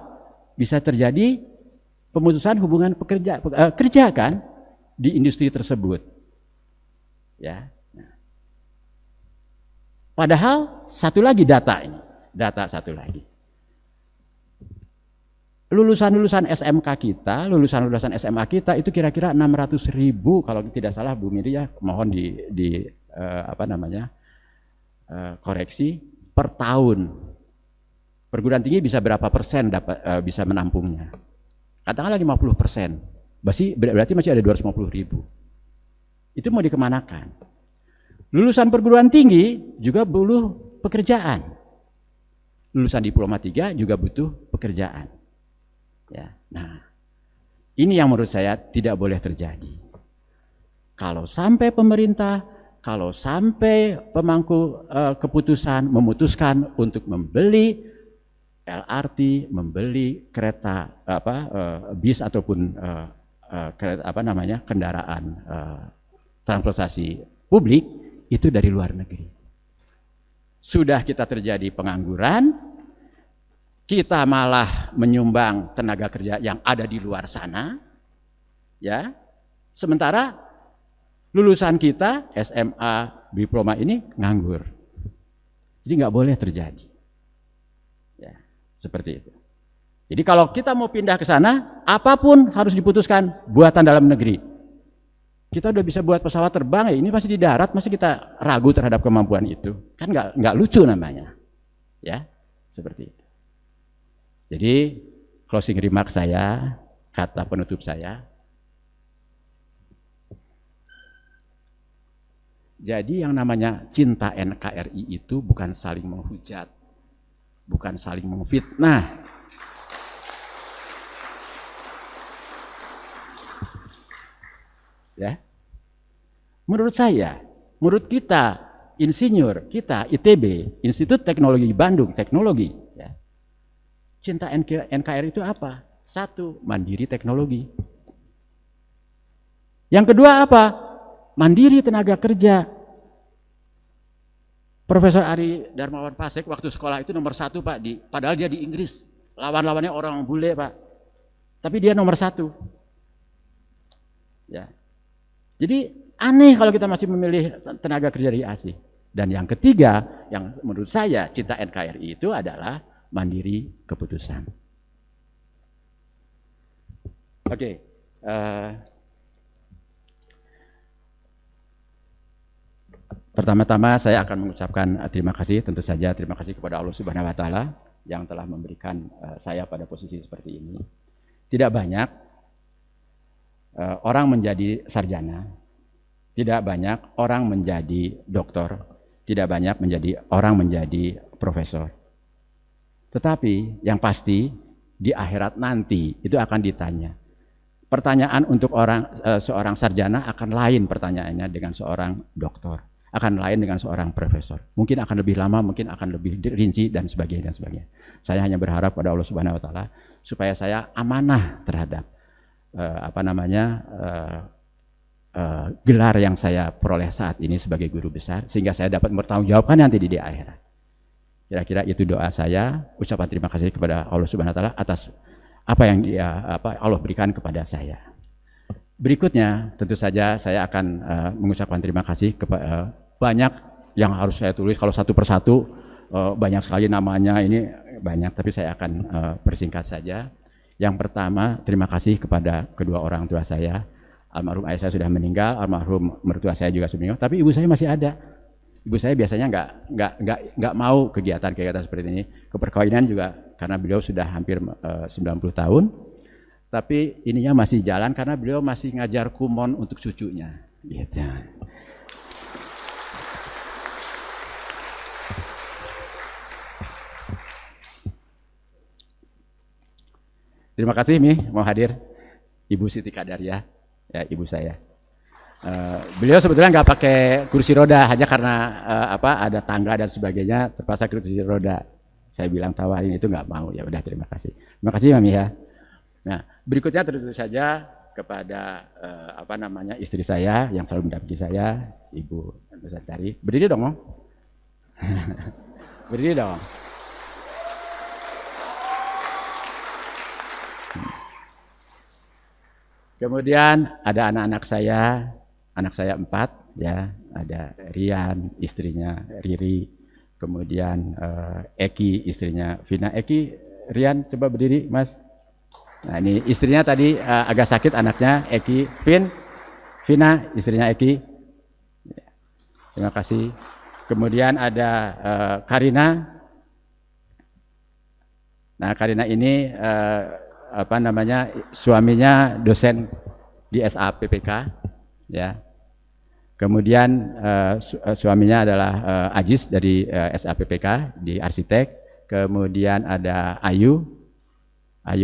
Bisa terjadi pemutusan hubungan kerja kan di industri tersebut. Ya. Nah. Padahal satu lagi data ini, satu lagi. Lulusan SMK kita, lulusan SMA kita itu kira-kira 600.000 kalau tidak salah Bu Miri ya, mohon koreksi. Per tahun. Perguruan tinggi bisa berapa persen bisa menampungnya? Katakanlah 50%. Berarti masih ada 250.000. Itu mau dikemanakan? Lulusan perguruan tinggi juga butuh pekerjaan. Lulusan diploma 3 juga butuh pekerjaan. Ya. Nah, ini yang menurut saya tidak boleh terjadi. Kalau sampai pemerintah, kalau sampai pemangku keputusan memutuskan untuk membeli LRT, membeli kereta bis ataupun kendaraan transportasi publik itu dari luar negeri. Sudah kita terjadi pengangguran, kita malah menyumbang tenaga kerja yang ada di luar sana, ya. Sementara lulusan kita SMA, diploma ini nganggur. Jadi nggak boleh terjadi, ya, seperti itu. Jadi kalau kita mau pindah ke sana, apapun harus diputuskan buatan dalam negeri. Kita udah bisa buat pesawat terbang, ya ini masih di darat, masih kita ragu terhadap kemampuan itu, kan nggak lucu namanya, ya, seperti itu. Jadi closing remark saya, kata penutup saya. Jadi yang namanya cinta NKRI itu bukan saling menghujat, bukan saling memfitnah. Ya. Menurut saya, menurut kita, insinyur, kita ITB, Institut Teknologi Bandung, teknologi, ya. Cinta NKRI itu apa? Satu, mandiri teknologi. Yang kedua apa? Mandiri tenaga kerja. Profesor Ari Darmawan Pasek waktu sekolah itu nomor 1 Pak, padahal dia di Inggris. Lawan-lawannya orang bule Pak. Tapi dia nomor 1. Ya. Jadi aneh kalau kita masih memilih tenaga kerja dari asing. Dan yang ketiga, yang menurut saya cinta NKRI itu adalah mandiri keputusan. Oke. Pertama-tama saya akan mengucapkan terima kasih, tentu saja terima kasih kepada Allah Subhanahu wa taala yang telah memberikan saya pada posisi seperti ini. Tidak banyak orang menjadi sarjana, tidak banyak orang menjadi doktor, tidak banyak orang menjadi profesor. Tetapi yang pasti di akhirat nanti itu akan ditanya. Pertanyaan untuk seorang sarjana akan lain pertanyaannya dengan seorang doktor, akan lain dengan seorang profesor. Mungkin akan lebih lama, mungkin akan lebih rinci dan sebagainya dan sebagainya. Saya hanya berharap pada Allah Subhanahu wa taala supaya saya amanah terhadap gelar yang saya peroleh saat ini sebagai guru besar, sehingga saya dapat bertanggungjawabkan nanti di akhirat. Kira-kira itu doa saya, ucapan terima kasih kepada Allah Subhanahu wa taala atas apa yang Allah berikan kepada saya. Berikutnya tentu saja saya akan mengucapkan terima kasih kepada banyak yang harus saya tulis, kalau satu persatu banyak sekali namanya, ini banyak, tapi saya akan persingkat saja. Yang pertama, terima kasih kepada kedua orang tua saya. Almarhum ayah saya sudah meninggal, almarhum mertua saya juga sudah meninggal, tapi ibu saya masih ada. Ibu saya biasanya nggak mau kegiatan seperti ini. Keperkawinan juga karena beliau sudah hampir 90 tahun, tapi ininya masih jalan karena beliau masih ngajar kumon untuk cucunya. Gitu. Terima kasih Mi mau hadir, Ibu Siti Kadaria, ya ibu saya. Beliau sebetulnya nggak pakai kursi roda, hanya karena ada tangga dan sebagainya terpaksa kursi roda. Saya bilang tawarin itu nggak mau, ya udah terima kasih. Terima kasih Mami ya. Nah berikutnya tentu saja kepada istri saya yang selalu mendampingi saya, Ibu Nusantari. Berdiri dong, Om. Berdiri dong. Kemudian ada anak-anak saya 4 ya, ada Rian, istrinya Riri, kemudian Eki, istrinya Vina. Eki, Rian coba berdiri Mas. Nah ini istrinya tadi agak sakit anaknya, Eki, Vina, istrinya Eki. Terima kasih. Kemudian ada Karina. Nah Karina ini suaminya dosen di SAPPK, ya. Kemudian suaminya adalah Ajis dari SAPPK di arsitek. Kemudian ada Ayu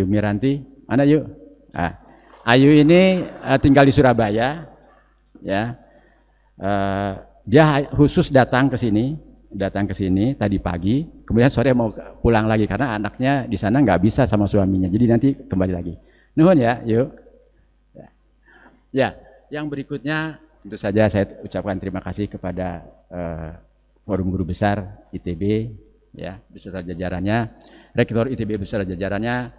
Miranti, mana Ayu? Ayu ini tinggal di Surabaya, ya. Dia khusus datang ke sini tadi pagi, kemudian sore mau pulang lagi karena anaknya di sana nggak bisa sama suaminya, jadi nanti kembali lagi. Nuhun ya, yuk. Ya, yang berikutnya tentu saja saya ucapkan terima kasih kepada Forum Guru Besar ITB, ya beserta jajarannya, Rektor ITB beserta jajarannya,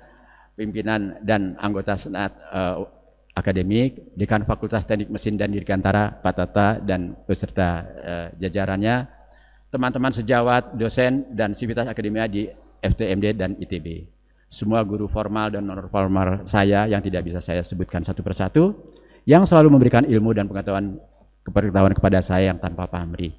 pimpinan dan anggota Senat akademik, Dekan Fakultas Teknik Mesin dan Dirgantara Pak Tata dan beserta jajarannya, teman-teman sejawat, dosen dan sivitas akademia di FTMD dan ITB, semua guru formal dan non formal saya yang tidak bisa saya sebutkan satu persatu, yang selalu memberikan ilmu dan pengetahuan kepada saya yang tanpa pamrih.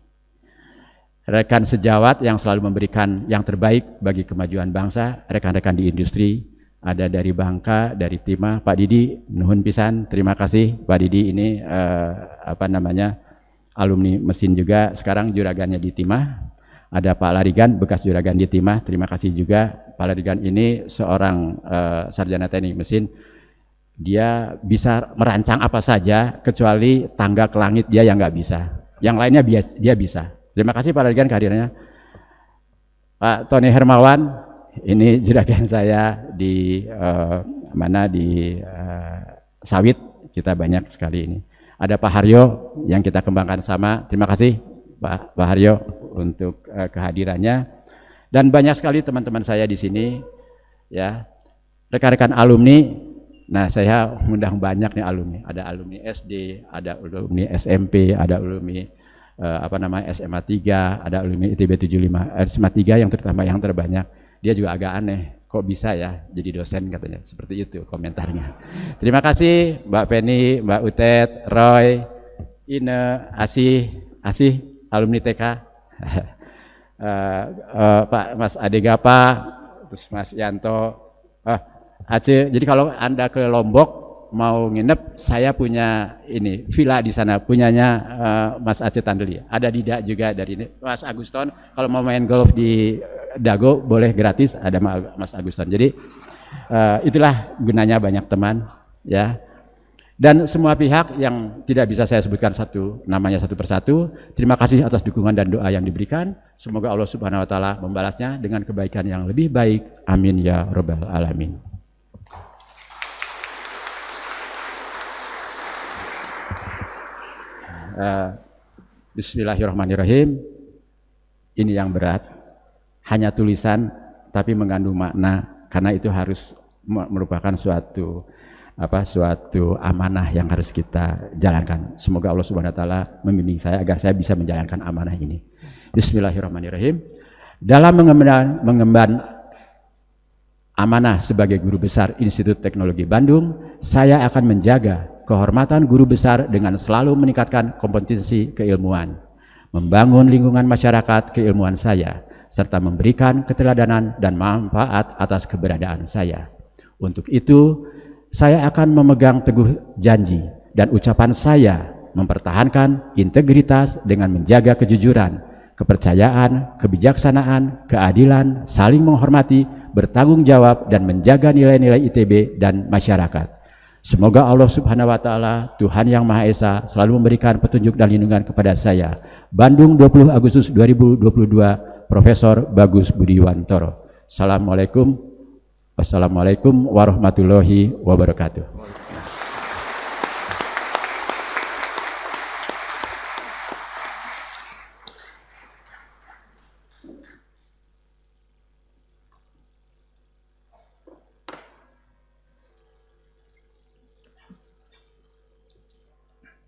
Rekan sejawat yang selalu memberikan yang terbaik bagi kemajuan bangsa, rekan-rekan di industri, ada dari Bangka, dari Timah, Pak Didi, nuhun pisan, terima kasih Pak Didi, ini alumni mesin juga, sekarang juragannya di Timah. Ada Pak Larigan, bekas juragan di Timah, terima kasih juga. Pak Larigan ini seorang sarjana teknik mesin, dia bisa merancang apa saja, kecuali tangga ke langit dia yang nggak bisa. Yang lainnya dia bisa. Terima kasih Pak Larigan kehadirannya. Pak Tony Hermawan, ini juragan saya di sawit, kita banyak sekali ini. Ada Pak Haryo yang kita kembangkan sama, terima kasih Pak Haryo untuk kehadirannya. Dan banyak sekali teman-teman saya di sini, ya, rekan-rekan alumni. Nah, saya undang banyak nih alumni. Ada alumni SD, ada alumni SMP, ada alumni SMA 3, ada alumni ITB 75, SMA 3 yang terutama yang terbanyak. Dia juga agak aneh, kok bisa ya jadi dosen katanya, seperti itu komentarnya. Terima kasih Mbak Penny, Mbak Utet, Roy, Ine, Asih, alumni TK, Pak Mas Adegapa, terus Mas Yanto, Aceh. Jadi kalau Anda ke Lombok mau nginep, saya punya ini villa di sana, punyanya Mas Aceh Tandeli. Ada Dida juga dari ini, Mas Aguston. Kalau mau main golf di Dago boleh gratis, ada Mas Aguston. Jadi itulah gunanya banyak teman, ya. Dan semua pihak yang tidak bisa saya sebutkan namanya satu persatu, terima kasih atas dukungan dan doa yang diberikan. Semoga Allah Subhanahu wa taala membalasnya dengan kebaikan yang lebih baik. Amin ya rabbal alamin. Bismillahirrahmanirrahim. Ini yang berat, hanya tulisan tapi mengandung makna, karena itu harus merupakan suatu amanah yang harus kita jalankan. Semoga Allah Subhanahu wa taala membimbing saya agar saya bisa menjalankan amanah ini. Bismillahirrahmanirrahim. Dalam mengemban amanah sebagai guru besar Institut Teknologi Bandung, saya akan menjaga kehormatan guru besar dengan selalu meningkatkan kompetensi keilmuan, membangun lingkungan masyarakat keilmuan saya, serta memberikan keteladanan dan manfaat atas keberadaan saya. Untuk itu, saya akan memegang teguh janji dan ucapan saya mempertahankan integritas dengan menjaga kejujuran, kepercayaan, kebijaksanaan, keadilan, saling menghormati, bertanggung jawab, dan menjaga nilai-nilai ITB dan masyarakat. Semoga Allah Subhanahu wa taala, Tuhan yang Maha Esa, selalu memberikan petunjuk dan lindungan kepada saya. Bandung 20 Agustus 2022, Profesor Bagus Budiwantoro. Wassalamualaikum warahmatullahi wabarakatuh.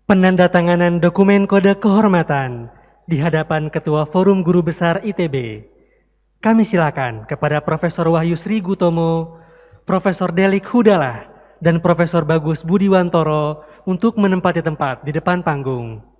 Penandatanganan dokumen kode kehormatan di hadapan Ketua Forum Guru Besar ITB. Kami silakan kepada Profesor Wahyu Sri Gutomo, Profesor Delik Hudalah, dan Profesor Bagus Budiwantoro untuk menempati tempat di depan panggung.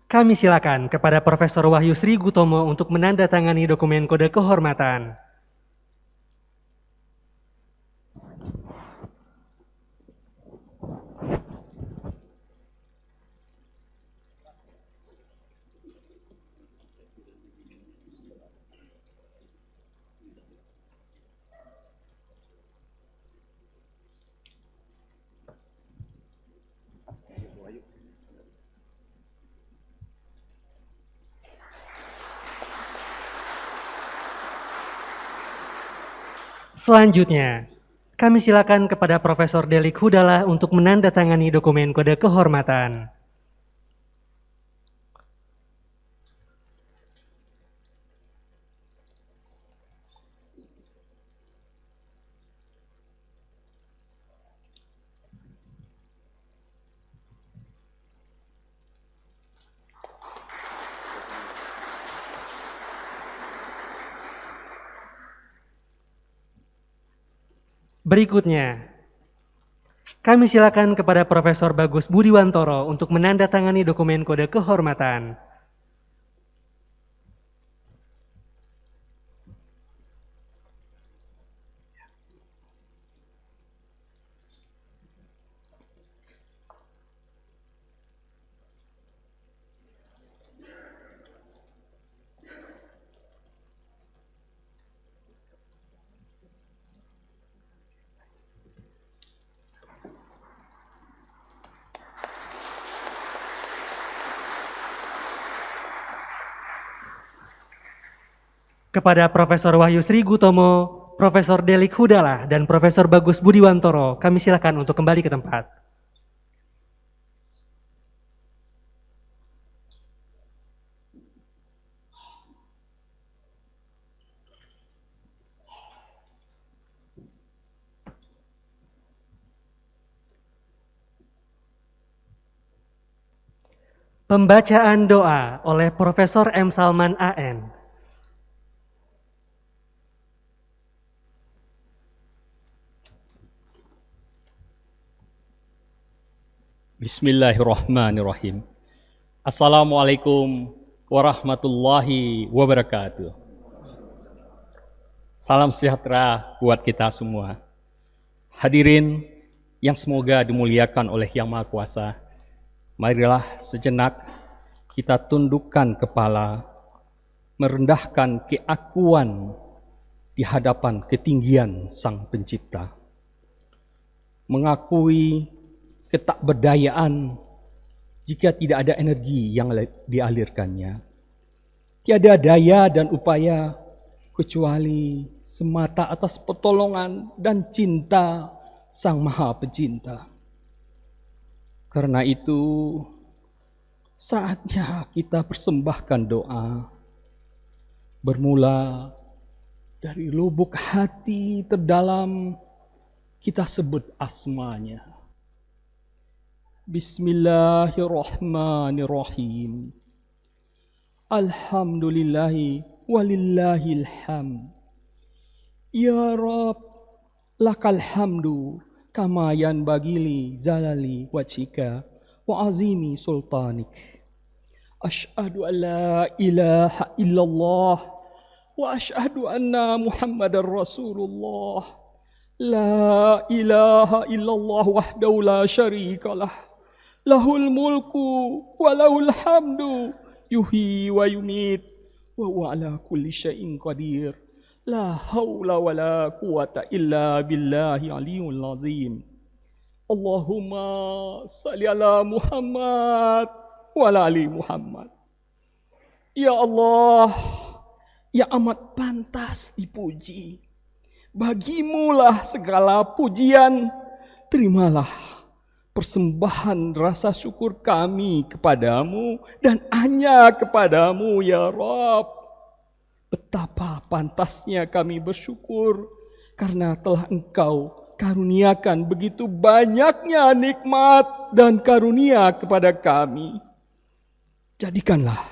Kami silakan kepada Profesor Wahyu Sri Gutomo untuk menandatangani dokumen kode kehormatan. Selanjutnya, kami silakan kepada Profesor Delik Hudala untuk menandatangani dokumen kode kehormatan. Berikutnya, kami silakan kepada Profesor Bagus Budiwantoro untuk menandatangani dokumen kode kehormatan. Kepada Profesor Wahyu Sri Gutomo, Profesor Delik Hudala, dan Profesor Bagus Budiwantoro, kami silakan untuk kembali ke tempat. Pembacaan doa oleh Profesor M. Salman AN. Bismillahirrahmanirrahim. Assalamualaikum warahmatullahi wabarakatuh. Salam sejahtera buat kita semua. Hadirin yang semoga dimuliakan oleh Yang Maha Kuasa, marilah sejenak kita tundukkan kepala, merendahkan keakuan di hadapan ketinggian Sang Pencipta. Mengakui ketakberdayaan jika tidak ada energi yang dialirkannya. Tiada daya dan upaya kecuali semata atas pertolongan dan cinta Sang Maha Pencipta. Karena itu, saatnya kita persembahkan doa. Bermula dari lubuk hati terdalam, kita sebut asmanya. Bismillahirrahmanirrahim. Alhamdulillahi walillahil hamd. Ya Rab, lakal hamdu kama yanbagili zalali wajhika wa azimi sultanik. Asyhadu an la ilaha illallah wa asyhadu anna Muhammadar Rasulullah. La ilaha illallah wahdahu la syarikalah. Lahul mulku wa lahul hamdu yuhyi wa yumit wa huwa ala kulli syai'in qadir. La haula wa la quwata illa billahi aliyul azim. Allahumma salli ala Muhammad wa ala ali Muhammad. Ya Allah, yang amat pantas dipuji, bagimulah segala pujian. Terimalah persembahan rasa syukur kami kepadamu dan hanya kepadamu ya Rabb. Betapa pantasnya kami bersyukur karena telah Engkau karuniakan begitu banyaknya nikmat dan karunia kepada kami. Jadikanlah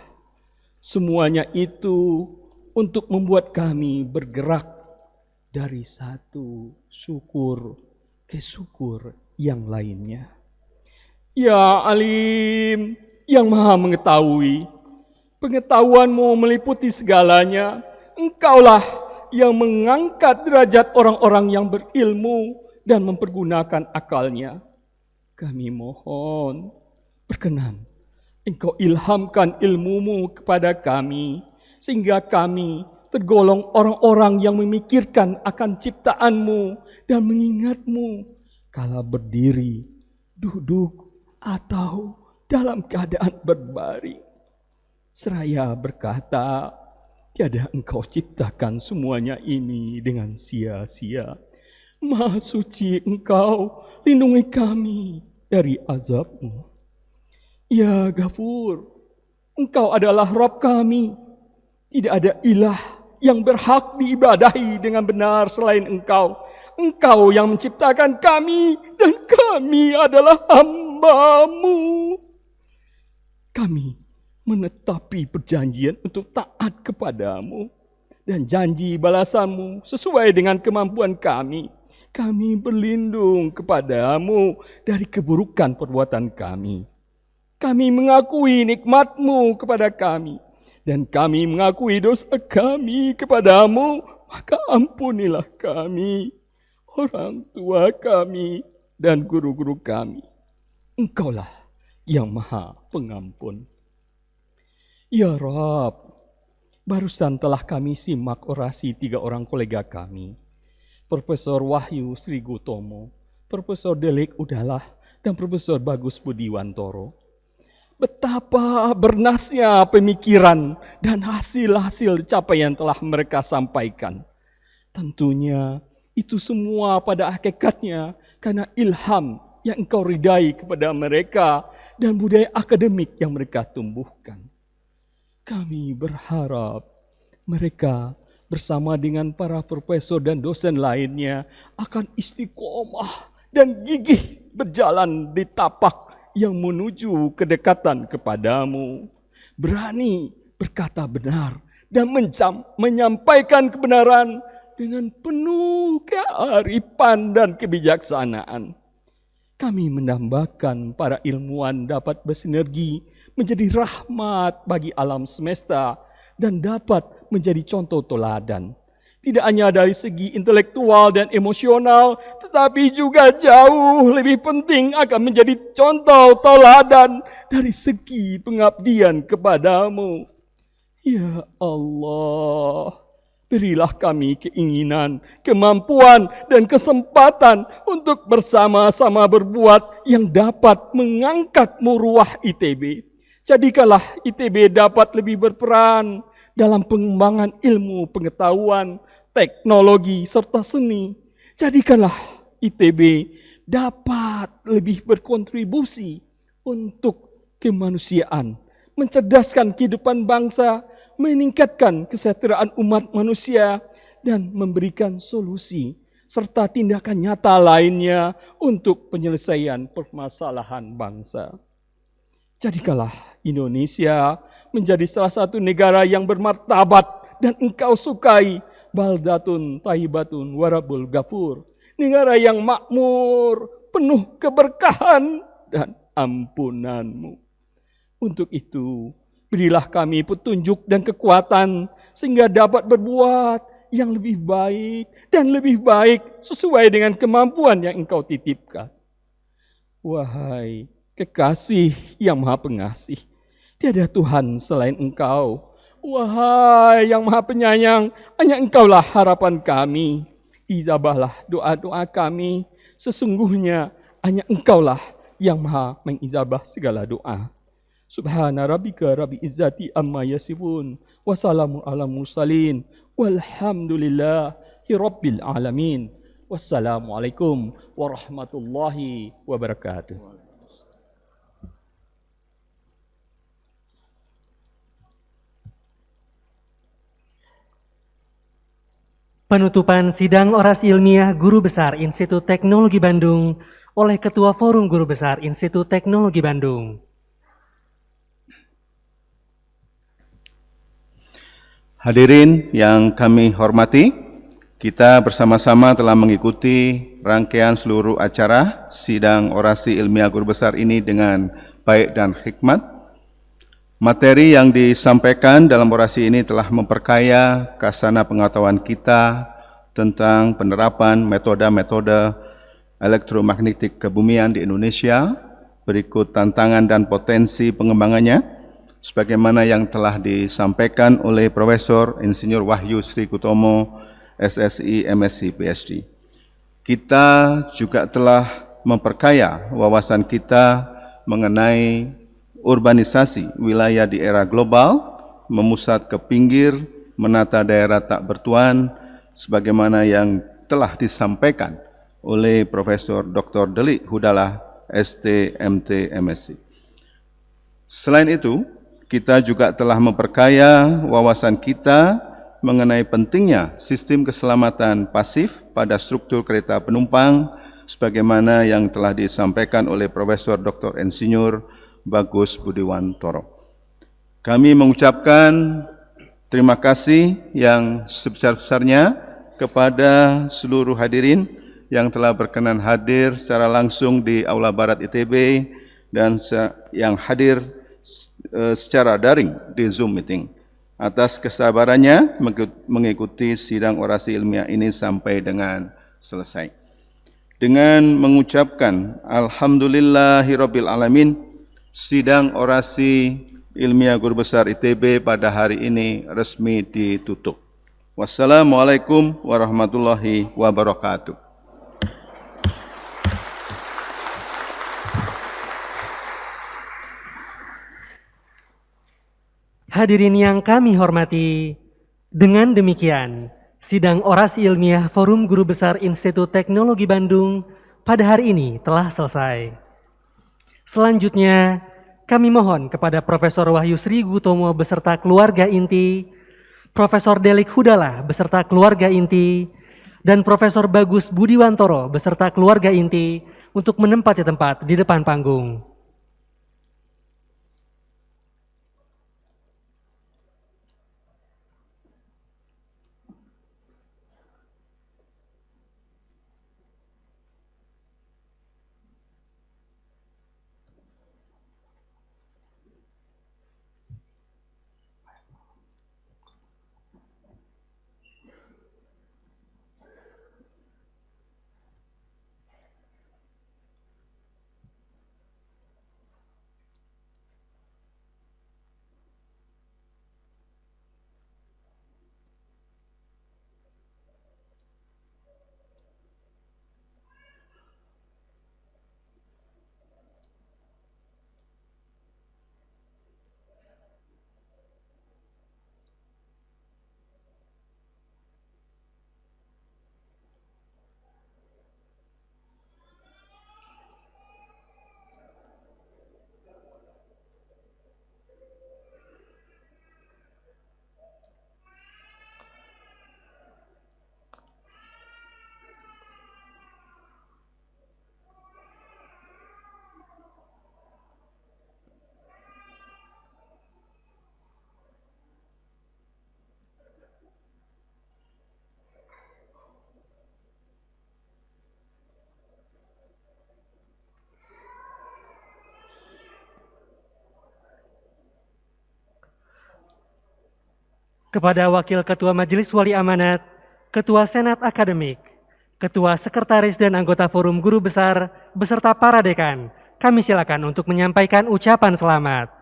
semuanya itu untuk membuat kami bergerak dari satu syukur ke syukur yang lainnya. Ya Alim, yang Maha Mengetahui, pengetahuanmu meliputi segalanya. Engkaulah yang mengangkat derajat orang-orang yang berilmu dan mempergunakan akalnya. Kami mohon, berkenan Engkau ilhamkan ilmumu kepada kami, sehingga kami tergolong orang-orang yang memikirkan akan ciptaanmu dan mengingatmu kala berdiri, duduk, atau dalam keadaan berbaring. Seraya berkata, tiada Engkau ciptakan semuanya ini dengan sia-sia. Maha suci Engkau, lindungi kami dari azab-Mu. Ya Ghafur, Engkau adalah Rabb kami. Tidak ada ilah yang berhak diibadahi dengan benar selain Engkau. Engkau yang menciptakan kami dan kami adalah hamba-Mu. Kami menetapi perjanjian untuk taat kepadamu dan janji balasanmu sesuai dengan kemampuan kami. Kami berlindung kepadamu dari keburukan perbuatan kami. Kami mengakui nikmat-Mu kepada kami dan kami mengakui dosa kami kepadamu, maka ampunilah kami, orang tua kami dan guru-guru kami. Engkaulah yang Maha Pengampun. Ya Rabb, barusan telah kami simak orasi 3 orang kolega kami, Profesor Wahyu Sri Gutomo, Profesor Delik Udalah, dan Profesor Bagus Budiwantoro. Betapa bernasnya pemikiran dan hasil-hasil capaian telah mereka sampaikan. Tentunya itu semua pada hakikatnya karena ilham yang Engkau ridai kepada mereka dan budaya akademik yang mereka tumbuhkan. Kami berharap mereka bersama dengan para profesor dan dosen lainnya akan istiqomah dan gigih berjalan di tapak yang menuju kedekatan kepadamu. Berani berkata benar dan menyampaikan kebenaran dengan penuh kearifan dan kebijaksanaan. Kami menambahkan para ilmuwan dapat bersinergi menjadi rahmat bagi alam semesta dan dapat menjadi contoh teladan. Tidak hanya dari segi intelektual dan emosional, tetapi juga jauh lebih penting akan menjadi contoh teladan dari segi pengabdian kepadamu. Ya Allah, berilah kami keinginan, kemampuan, dan kesempatan untuk bersama-sama berbuat yang dapat mengangkat muruah ITB. Jadikanlah ITB dapat lebih berperan dalam pengembangan ilmu pengetahuan, teknologi, serta seni. Jadikanlah ITB dapat lebih berkontribusi untuk kemanusiaan, mencerdaskan kehidupan bangsa, meningkatkan kesejahteraan umat manusia, dan memberikan solusi serta tindakan nyata lainnya untuk penyelesaian permasalahan bangsa. Jadikanlah Indonesia menjadi salah satu negara yang bermartabat dan Engkau sukai, baldatun tayyibatun warabul ghafur, negara yang makmur, penuh keberkahan dan ampunan-Mu. Untuk itu, berilah kami petunjuk dan kekuatan sehingga dapat berbuat yang lebih baik dan lebih baik sesuai dengan kemampuan yang Engkau titipkan. Wahai Kekasih yang Maha Pengasih, tiada Tuhan selain Engkau. Wahai yang Maha Penyayang, hanya Engkaulah harapan kami. Ijabahlah doa-doa kami. Sesungguhnya hanya Engkaulah yang Maha mengijabah segala doa. Subhana rabbika rabbil izzati amma yasifun. Wassalamu ala mursalin. Walhamdulillahi rabbil alamin. Wassalamualaikum warahmatullahi wabarakatuh. Penutupan sidang orasi ilmiah Guru Besar Institut Teknologi Bandung oleh Ketua Forum Guru Besar Institut Teknologi Bandung. Hadirin yang kami hormati, kita bersama-sama telah mengikuti rangkaian seluruh acara sidang orasi ilmiah Guru Besar ini dengan baik dan hikmat. Materi yang disampaikan dalam orasi ini telah memperkaya kasana pengetahuan kita tentang penerapan metode-metode elektromagnetik kebumian di Indonesia, berikut tantangan dan potensi pengembangannya, sebagaimana yang telah disampaikan oleh Profesor Insinyur Wahyu Sri Gutomo, SSI, MSc, PhD. Kita juga telah memperkaya wawasan kita mengenai urbanisasi wilayah di era global, memusat ke pinggir menata daerah tak bertuan sebagaimana yang telah disampaikan oleh Profesor Dr. Delik Hudalah, ST, MT, MSc. Selain itu, kita juga telah memperkaya wawasan kita mengenai pentingnya sistem keselamatan pasif pada struktur kereta penumpang sebagaimana yang telah disampaikan oleh Profesor Dr. Insinyur Bagus Budiwantoro. Kami mengucapkan terima kasih yang sebesar-besarnya kepada seluruh hadirin yang telah berkenan hadir secara langsung di Aula Barat ITB dan yang hadir secara daring di Zoom meeting. Atas kesabarannya mengikuti sidang orasi ilmiah ini sampai dengan selesai. Dengan mengucapkan Alhamdulillahirabbil alamin, sidang orasi ilmiah Guru Besar ITB pada hari ini resmi ditutup. Wassalamualaikum warahmatullahi wabarakatuh. Hadirin yang kami hormati, dengan demikian, sidang orasi ilmiah Forum Guru Besar Institut Teknologi Bandung pada hari ini telah selesai. Selanjutnya, kami mohon kepada Profesor Wahyu Sri Gutomo beserta keluarga inti, Profesor Delik Hudalah beserta keluarga inti, dan Profesor Bagus Budiwantoro beserta keluarga inti untuk menempati tempat di depan panggung. Kepada Wakil Ketua Majelis Wali Amanat, Ketua Senat Akademik, Ketua Sekretaris dan anggota Forum Guru Besar, beserta para dekan, kami silakan untuk menyampaikan ucapan selamat.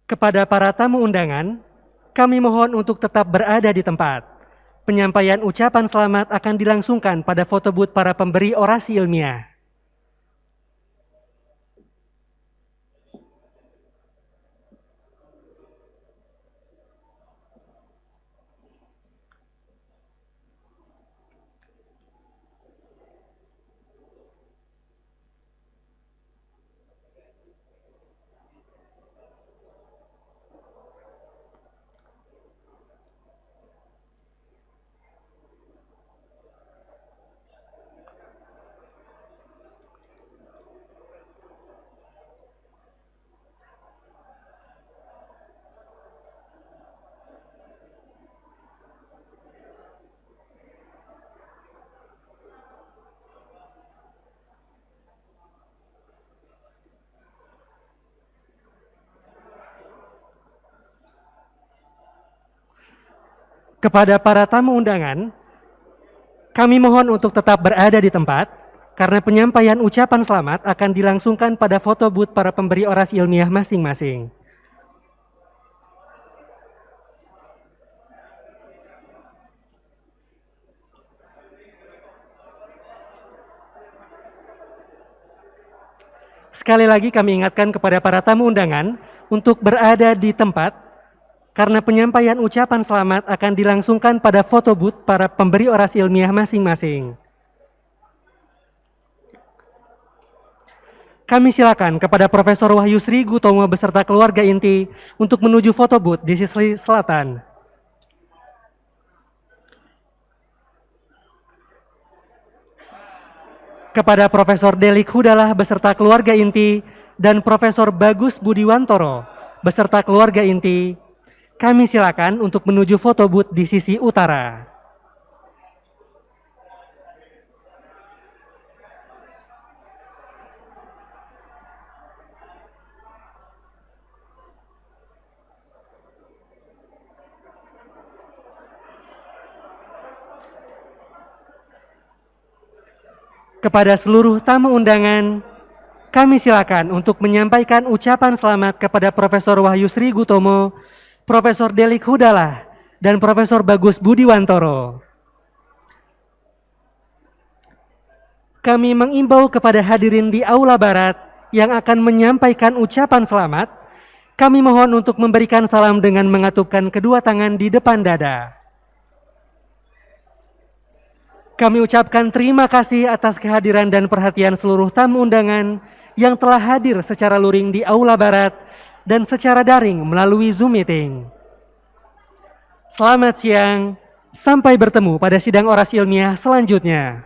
Kepada para tamu undangan, kami mohon untuk tetap berada di tempat. Penyampaian ucapan selamat akan dilangsungkan pada foto booth para pemberi orasi ilmiah. Kepada para tamu undangan, kami mohon untuk tetap berada di tempat karena penyampaian ucapan selamat akan dilangsungkan pada foto booth para pemberi orasi ilmiah masing-masing. Sekali lagi kami ingatkan kepada para tamu undangan untuk berada di tempat karena penyampaian ucapan selamat akan dilangsungkan pada foto booth para pemberi orasi ilmiah masing-masing. Kami silakan kepada Profesor Wahyu Sri Gutomo beserta keluarga inti untuk menuju foto booth di sisi selatan. Kepada Profesor Delik Hudalah beserta keluarga inti dan Profesor Bagus Budiwantoro beserta keluarga inti, kami silakan untuk menuju foto booth di sisi utara. Kepada seluruh tamu undangan, kami silakan untuk menyampaikan ucapan selamat kepada Profesor Wahyu Sri Gutomo, Profesor Delik Hudalah, dan Profesor Bagus Budiwantoro. Kami mengimbau kepada hadirin di Aula Barat yang akan menyampaikan ucapan selamat, kami mohon untuk memberikan salam dengan mengatupkan kedua tangan di depan dada. Kami ucapkan terima kasih atas kehadiran dan perhatian seluruh tamu undangan yang telah hadir secara luring di Aula Barat dan secara daring melalui Zoom Meeting. Selamat siang, sampai bertemu pada sidang orasi ilmiah selanjutnya.